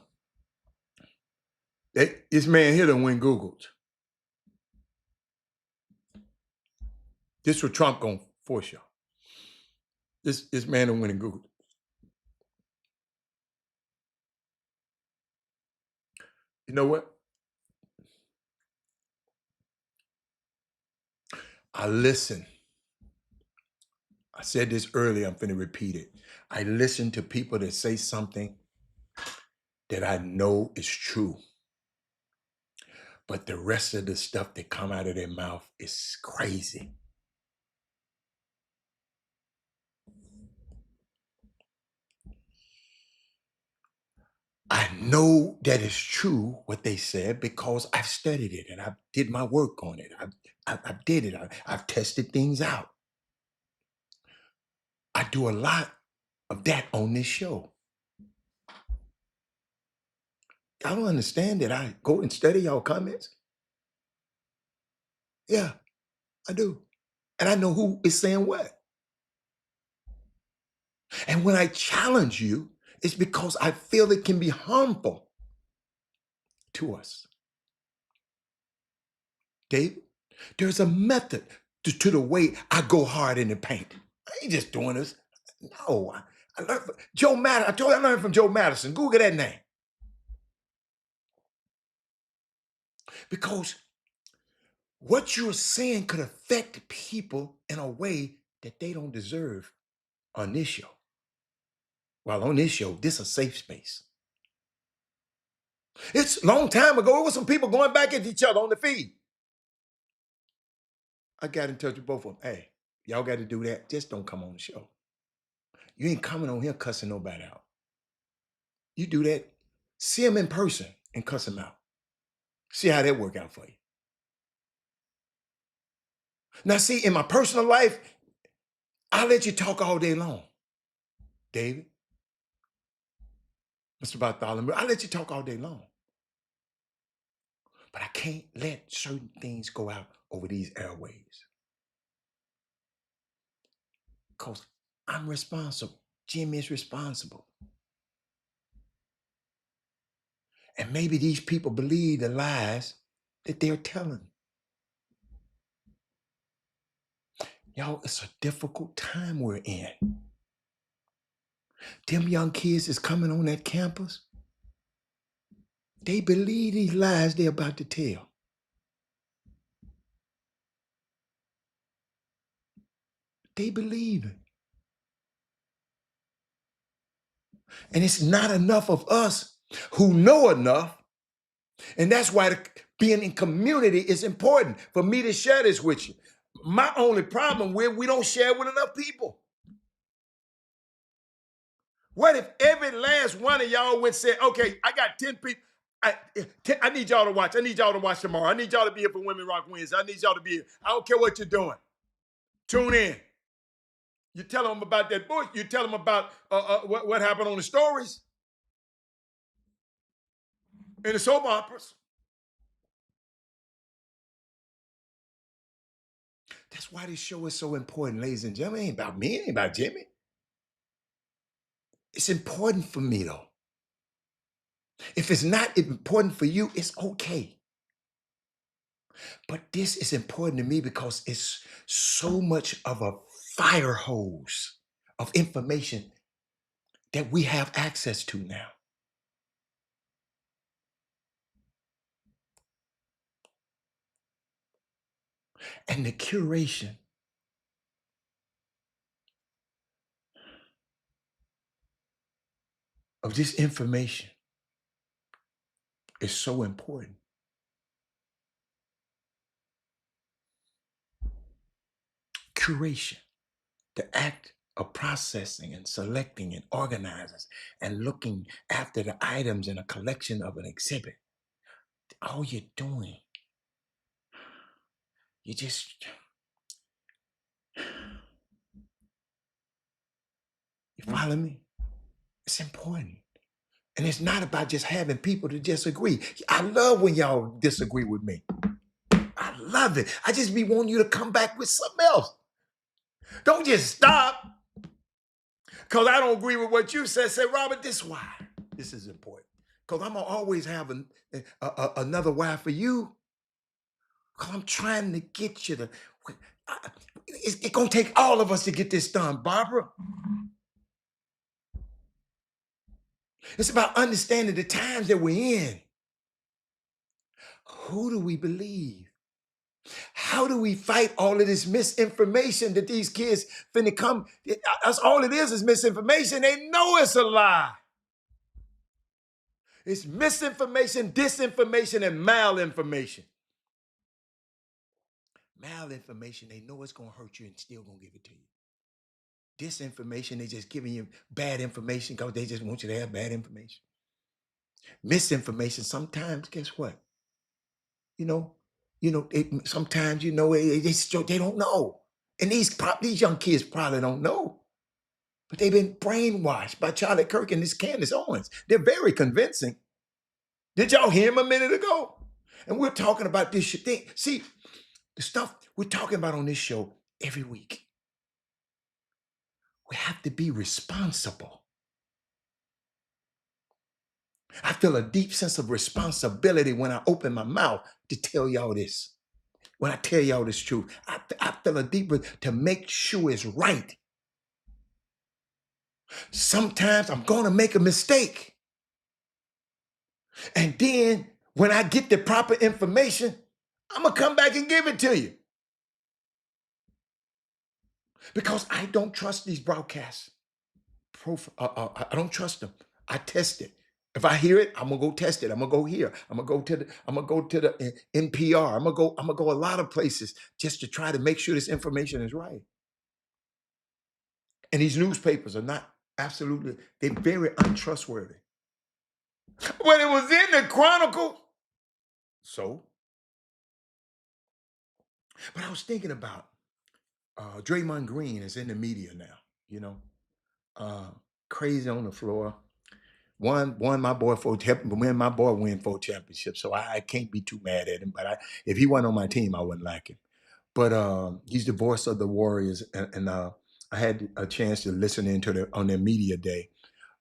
This man here done win Googled. This what Trump gonna force y'all. This man done win in Googled. You know what? I listen. I said this earlier, I'm finna repeat it. I listen to people that say something that I know is true. But the rest of the stuff that come out of their mouth is crazy. I know that it's true what they said because I've studied it and I did my work on it. I did it. I've tested things out. I do a lot of that on this show. Y'all don't understand that I go and study y'all comments? Yeah, I do. And I know who is saying what. And when I challenge you, it's because I feel it can be harmful to us. David, there's a method to the way I go hard in the paint. ain't just doing this. No, I learned from Joe Madison. I told you I learned from Joe Madison. Google that name. Because what you're saying could affect people in a way that they don't deserve on this show. Well, on this show, this is a safe space. It's a long time ago. It was some people going back at each other on the feed. I got in touch with both of them. Hey, y'all got to do that. Just don't come on the show. You ain't coming on here cussing nobody out. You do that, see them in person and cuss them out. See how that work out for you. Now, see, in my personal life, I'll let you talk all day long. David, Mr. Bartholomew, I'll let you talk all day long. But I can't let certain things go out over these airwaves. Because I'm responsible. Jimmy is responsible. And maybe these people believe the lies that they're telling. Y'all, it's a difficult time we're in. Them young kids is coming on that campus. They believe these lies they're about to tell. They believe it. And it's not enough of us who know enough. And that's why being in community is important for me to share this with you. My only problem with we don't share with enough people. What if every last one of y'all would say, okay, I got 10 people. I need y'all to watch. I need y'all to watch tomorrow. I need y'all to be here for Women Rock Wednesday. I need y'all to be here. I don't care what you're doing. Tune in. You tell them about that book. You tell them about what happened on the stories and the soap operas. That's why this show is so important, ladies and gentlemen. It ain't about me. It ain't about Jimmy. It's important for me, though. If it's not important for you, it's okay. But this is important to me because it's so much of a fire hose of information that we have access to now. And the curation of this information is so important. Curation, the act of processing and selecting and organizing and looking after the items in a collection of an exhibit. All you're doing, you follow me? It's important. And it's not about just having people to disagree. I love when y'all disagree with me. I love it. I just be wanting you to come back with something else. Don't just stop because I don't agree with what you said. Say, Robert, this is why. This is important. Because I'm going to always have another why for you. Because I'm trying to get you to... It's going to take all of us to get this done, Barbara. It's about understanding the times that we're in. Who do we believe? How do we fight all of this misinformation that these kids finna come? That's all it is misinformation. They know it's a lie. It's misinformation, disinformation, and malinformation. Malinformation, they know it's going to hurt you and still going to give it to you. Disinformation, they just giving you bad information because they just want you to have bad information. Misinformation, sometimes, guess what? Sometimes, they don't know. And these young kids probably don't know. But they've been brainwashed by Charlie Kirk and this Candace Owens. They're very convincing. Did y'all hear him a minute ago? And we're talking about this thing. See, the stuff we're talking about on this show every week. We have to be responsible. I feel a deep sense of responsibility when I open my mouth to tell y'all this. When I tell y'all this truth, I feel a deeper to make sure it's right. Sometimes I'm going to make a mistake. And then when I get the proper information, I'm going to come back and give it to you. Because I don't trust these broadcasts. I don't trust them. I test it. If I hear it, I'm gonna go test it. I'm gonna go here. I'm gonna go to the NPR. I'm gonna go a lot of places just to try to make sure this information is right. And these newspapers are not they're very untrustworthy. But it was in the Chronicle. So, but I was thinking about Draymond Green is in the media now, crazy on the floor. Won my boy when my boy win 4 championships, so I can't be too mad at him. But if he wasn't on my team, I wouldn't like him. But he's the voice of the Warriors, and I had a chance to listen into on their media day,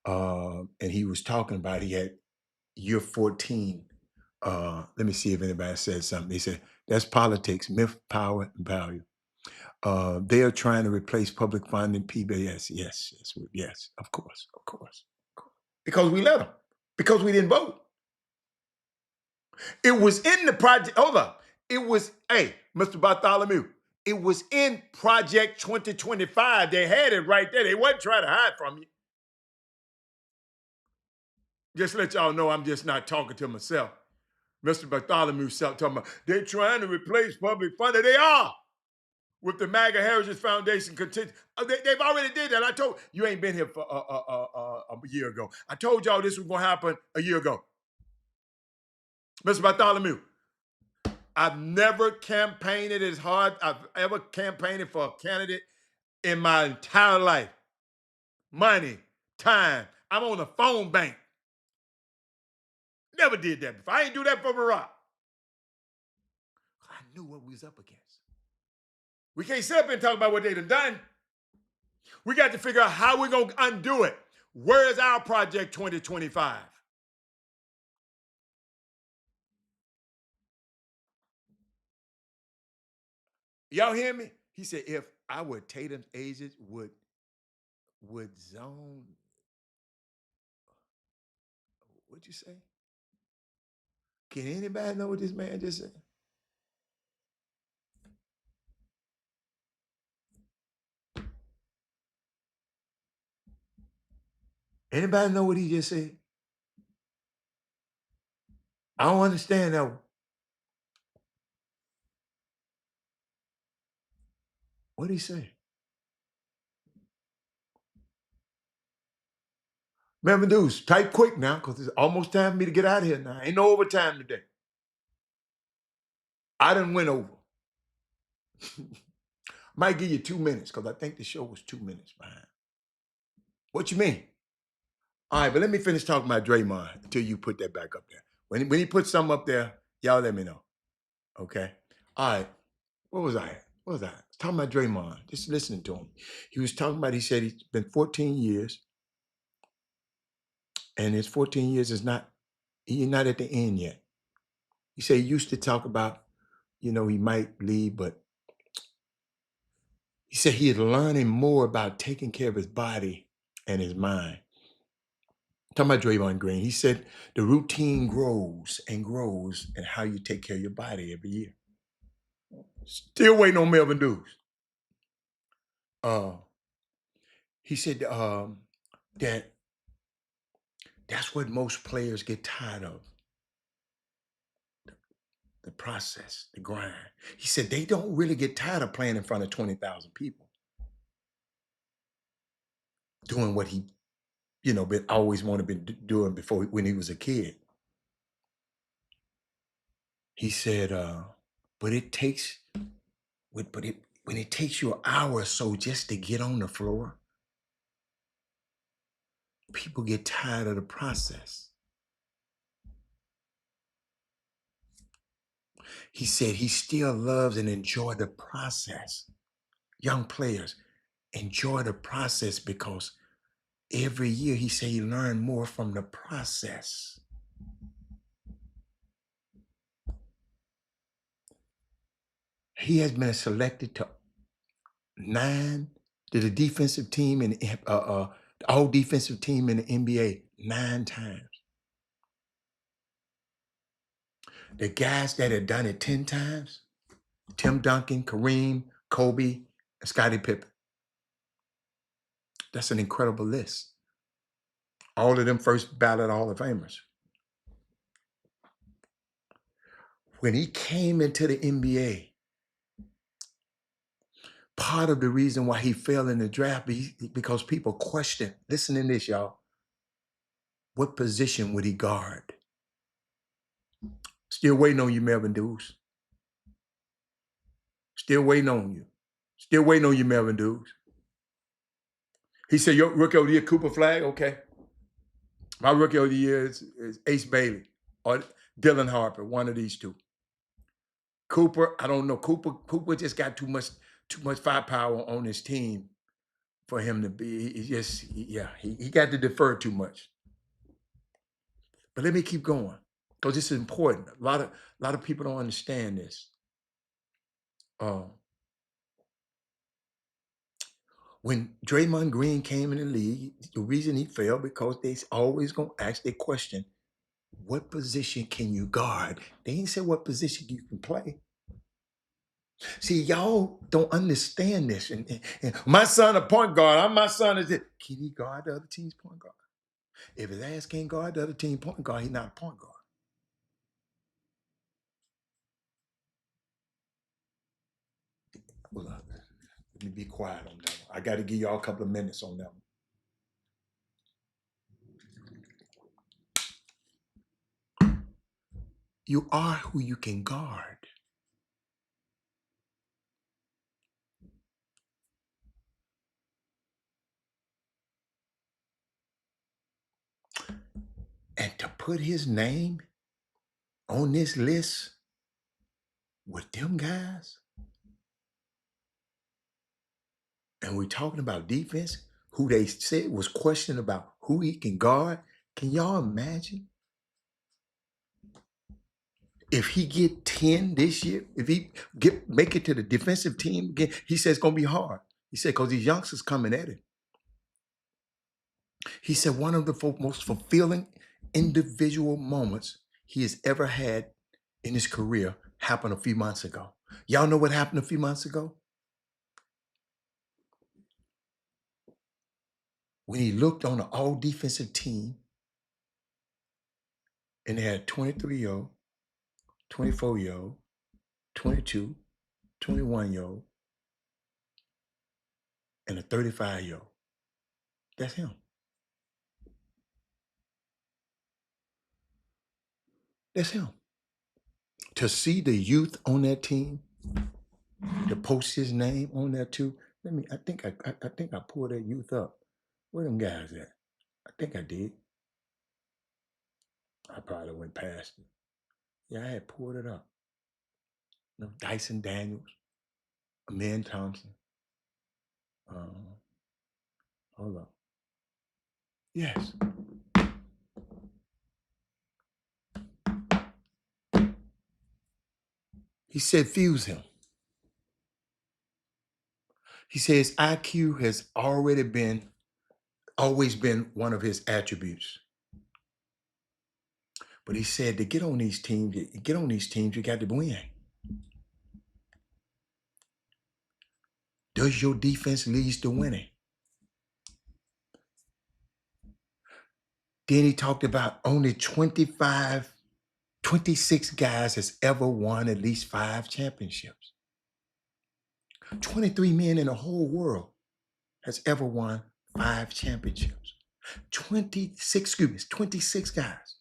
and he was talking about he had year 14. Let me see if anybody said something. He said that's politics, myth, power, and value. They are trying to replace public funding, PBS. Yes, of course. Because we let them. Because we didn't vote. It was in the project. Hold up. It was, Mr. Bartholomew, it was in Project 2025. They had it right there. They wasn't trying to hide from you. Just let y'all know I'm just not talking to myself. Mr. Bartholomew talking about, they're trying to replace public funding. They are. With the MAGA Heritage Foundation, they've already did that. I told you ain't been here for a year ago. I told y'all this was going to happen a year ago. Mr. Bartholomew, I've never campaigned as hard I've ever campaigned for a candidate in my entire life. Money, time. I'm on a phone bank. Never did that before. I ain't do that for Barack. I knew what we was up against. We can't sit up and talk about what they done. We got to figure out how we're going to undo it. Where is our Project 2025? Y'all hear me? He said, if I were Tatum's agents, would zone, what'd you say? Can anybody know what this man just said? Anybody know what he just said? I don't understand that one. What'd he say? Remember, dudes, type quick now, because it's almost time for me to get out of here now. Ain't no overtime today. I done went over. Might give you 2 minutes, because I think the show was 2 minutes behind. What you mean? All right, but let me finish talking about Draymond until you put that back up there. When he put something up there, y'all let me know. Okay? All right. What was I? I was talking about Draymond, just listening to him. He was talking about, he said he's been 14 years, and his 14 years is not, he's not at the end yet. He said he used to talk about, he might leave, but he said he is learning more about taking care of his body and his mind. Talking about Draymond Green, he said the routine grows and grows in how you take care of your body every year. Still waiting on Melvin Dukes. He said that that's what most players get tired of. The process, the grind. He said they don't really get tired of playing in front of 20,000 people. Doing what he, been always wanted to be doing before when he was a kid. He said, when it takes you an hour or so just to get on the floor, people get tired of the process. He said he still loves and enjoys the process. Young players enjoy the process because every year he said he learned more from the process. He has been selected to the defensive team and the all defensive team in the NBA 9 times. The guys that had done it 10 times, Tim Duncan, Kareem, Kobe, and Scottie Pippen. That's an incredible list. All of them first ballot Hall of Famers. When he came into the NBA, part of the reason why he fell in the draft because people questioned, listen to this, y'all, what position would he guard? Still waiting on you, Melvin Dukes. Still waiting on you. Still waiting on you, Melvin Dukes. He said, your rookie of the year, Cooper Flag, okay. My rookie of the year is Ace Bailey or Dylan Harper, one of these two. Cooper, I don't know. Cooper just got too much firepower on his team for him to be. He got to defer too much. But let me keep going because this is important. A lot of people don't understand this. When Draymond Green came in the league, the reason he fell because they always gonna ask the question, what position can you guard? They ain't say what position you can play. See, y'all don't understand this. And my son a point guard. My son is it. Can he guard the other team's point guard? If his ass can't guard the other team point guard, he's not a point guard. Well, let me be quiet on that one. I got to give y'all a couple of minutes on that one. You are who you can guard. And to put his name on this list with them guys, and we're talking about defense, who they said was questioned about who he can guard. Can y'all imagine? If he get 10 this year, if he make it to the defensive team again, he said it's going to be hard. He said, because these youngsters coming at him. He said one of the most fulfilling individual moments he has ever had in his career happened a few months ago. Y'all know what happened a few months ago? When he looked on an all-defensive team and they had 23-year-old, 24-year-old, 22, 21-year-old, and a 35-year-old. That's him. That's him. To see the youth on that team, to post his name on there too. I think I pulled that youth up. Where them guys at? I think I did. I probably went past it. Yeah, I had pulled it up. You know, Dyson Daniels, Amen Thompson. Hold up. Yes. He said, fuse him. He says IQ has always been one of his attributes. But he said to get on these teams, you got to win. Does your defense lead to winning? Then he talked about only 26 guys has ever won at least 5 championships. 23 men in the whole world has ever won 5 championships. 26 guys.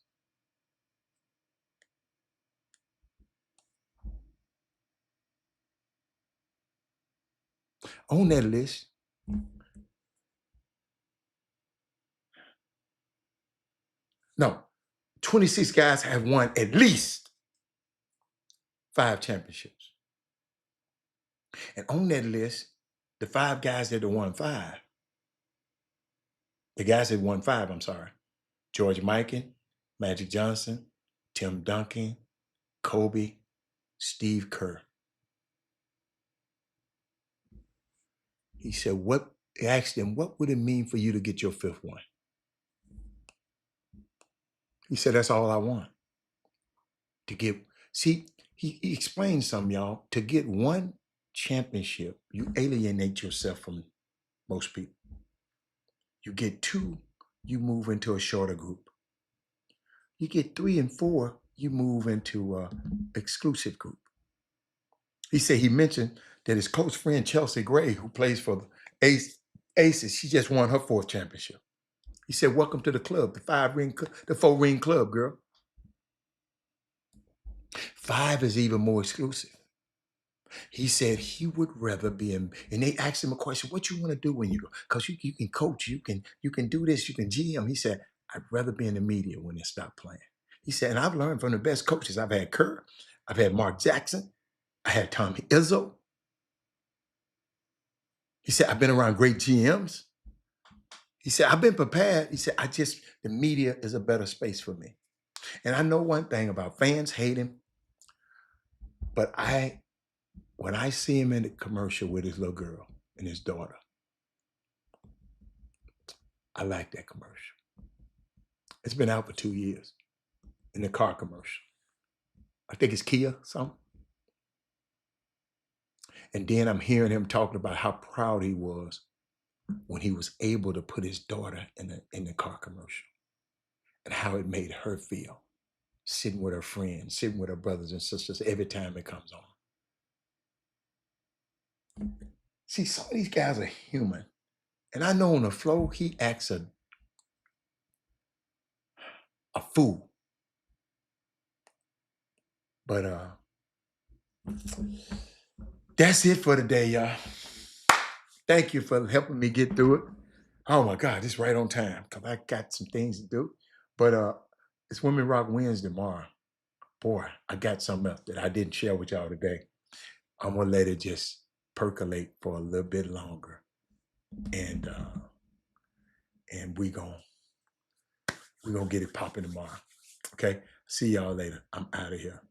On that list, no, 26 guys have won at least 5 championships. And on that list, the 5 guys that have won 5, the guys that won 5, I'm sorry, George Mikan, Magic Johnson, Tim Duncan, Kobe, Steve Kerr. He said, what He asked him, what would it mean for you to get your 5th one? He said, that's all I want. To get, see, he explained something, y'all. To get 1 championship, you alienate yourself from most people. You get 2, you move into a shorter group. You get 3 and 4, you move into an exclusive group. He said he mentioned that his close friend Chelsea Gray, who plays for the Aces, she just won her 4th championship. He said, welcome to the club, the 4-ring club, girl. 5 is even more exclusive. He said he would rather be in, and they asked him a question, what you want to do when you go? Because you can coach, you can do this, you can GM. He said, I'd rather be in the media when they stop playing. He said, and I've learned from the best coaches. I've had Kerr, I've had Mark Jackson, I had Tommy Izzo. He said, I've been around great GMs. He said, I've been prepared. He said, the media is a better space for me. And I know one thing about fans hate him, but when I see him in the commercial with his little girl and his daughter, I like that commercial. It's been out for 2 years in the car commercial. I think it's Kia, something. And then I'm hearing him talking about how proud he was when he was able to put his daughter in the car commercial and how it made her feel, sitting with her friends, sitting with her brothers and sisters every time it comes on. See, some of these guys are human. And I know on the floor, he acts a fool. But that's it for today, y'all. Thank you for helping me get through it. Oh my God, it's right on time because I got some things to do. But it's Women Rock Wednesday tomorrow. Boy, I got something else that I didn't share with y'all today. I'm gonna let it just percolate for a little bit longer. And we're gonna get it popping tomorrow. Okay. See y'all later. I'm out of here.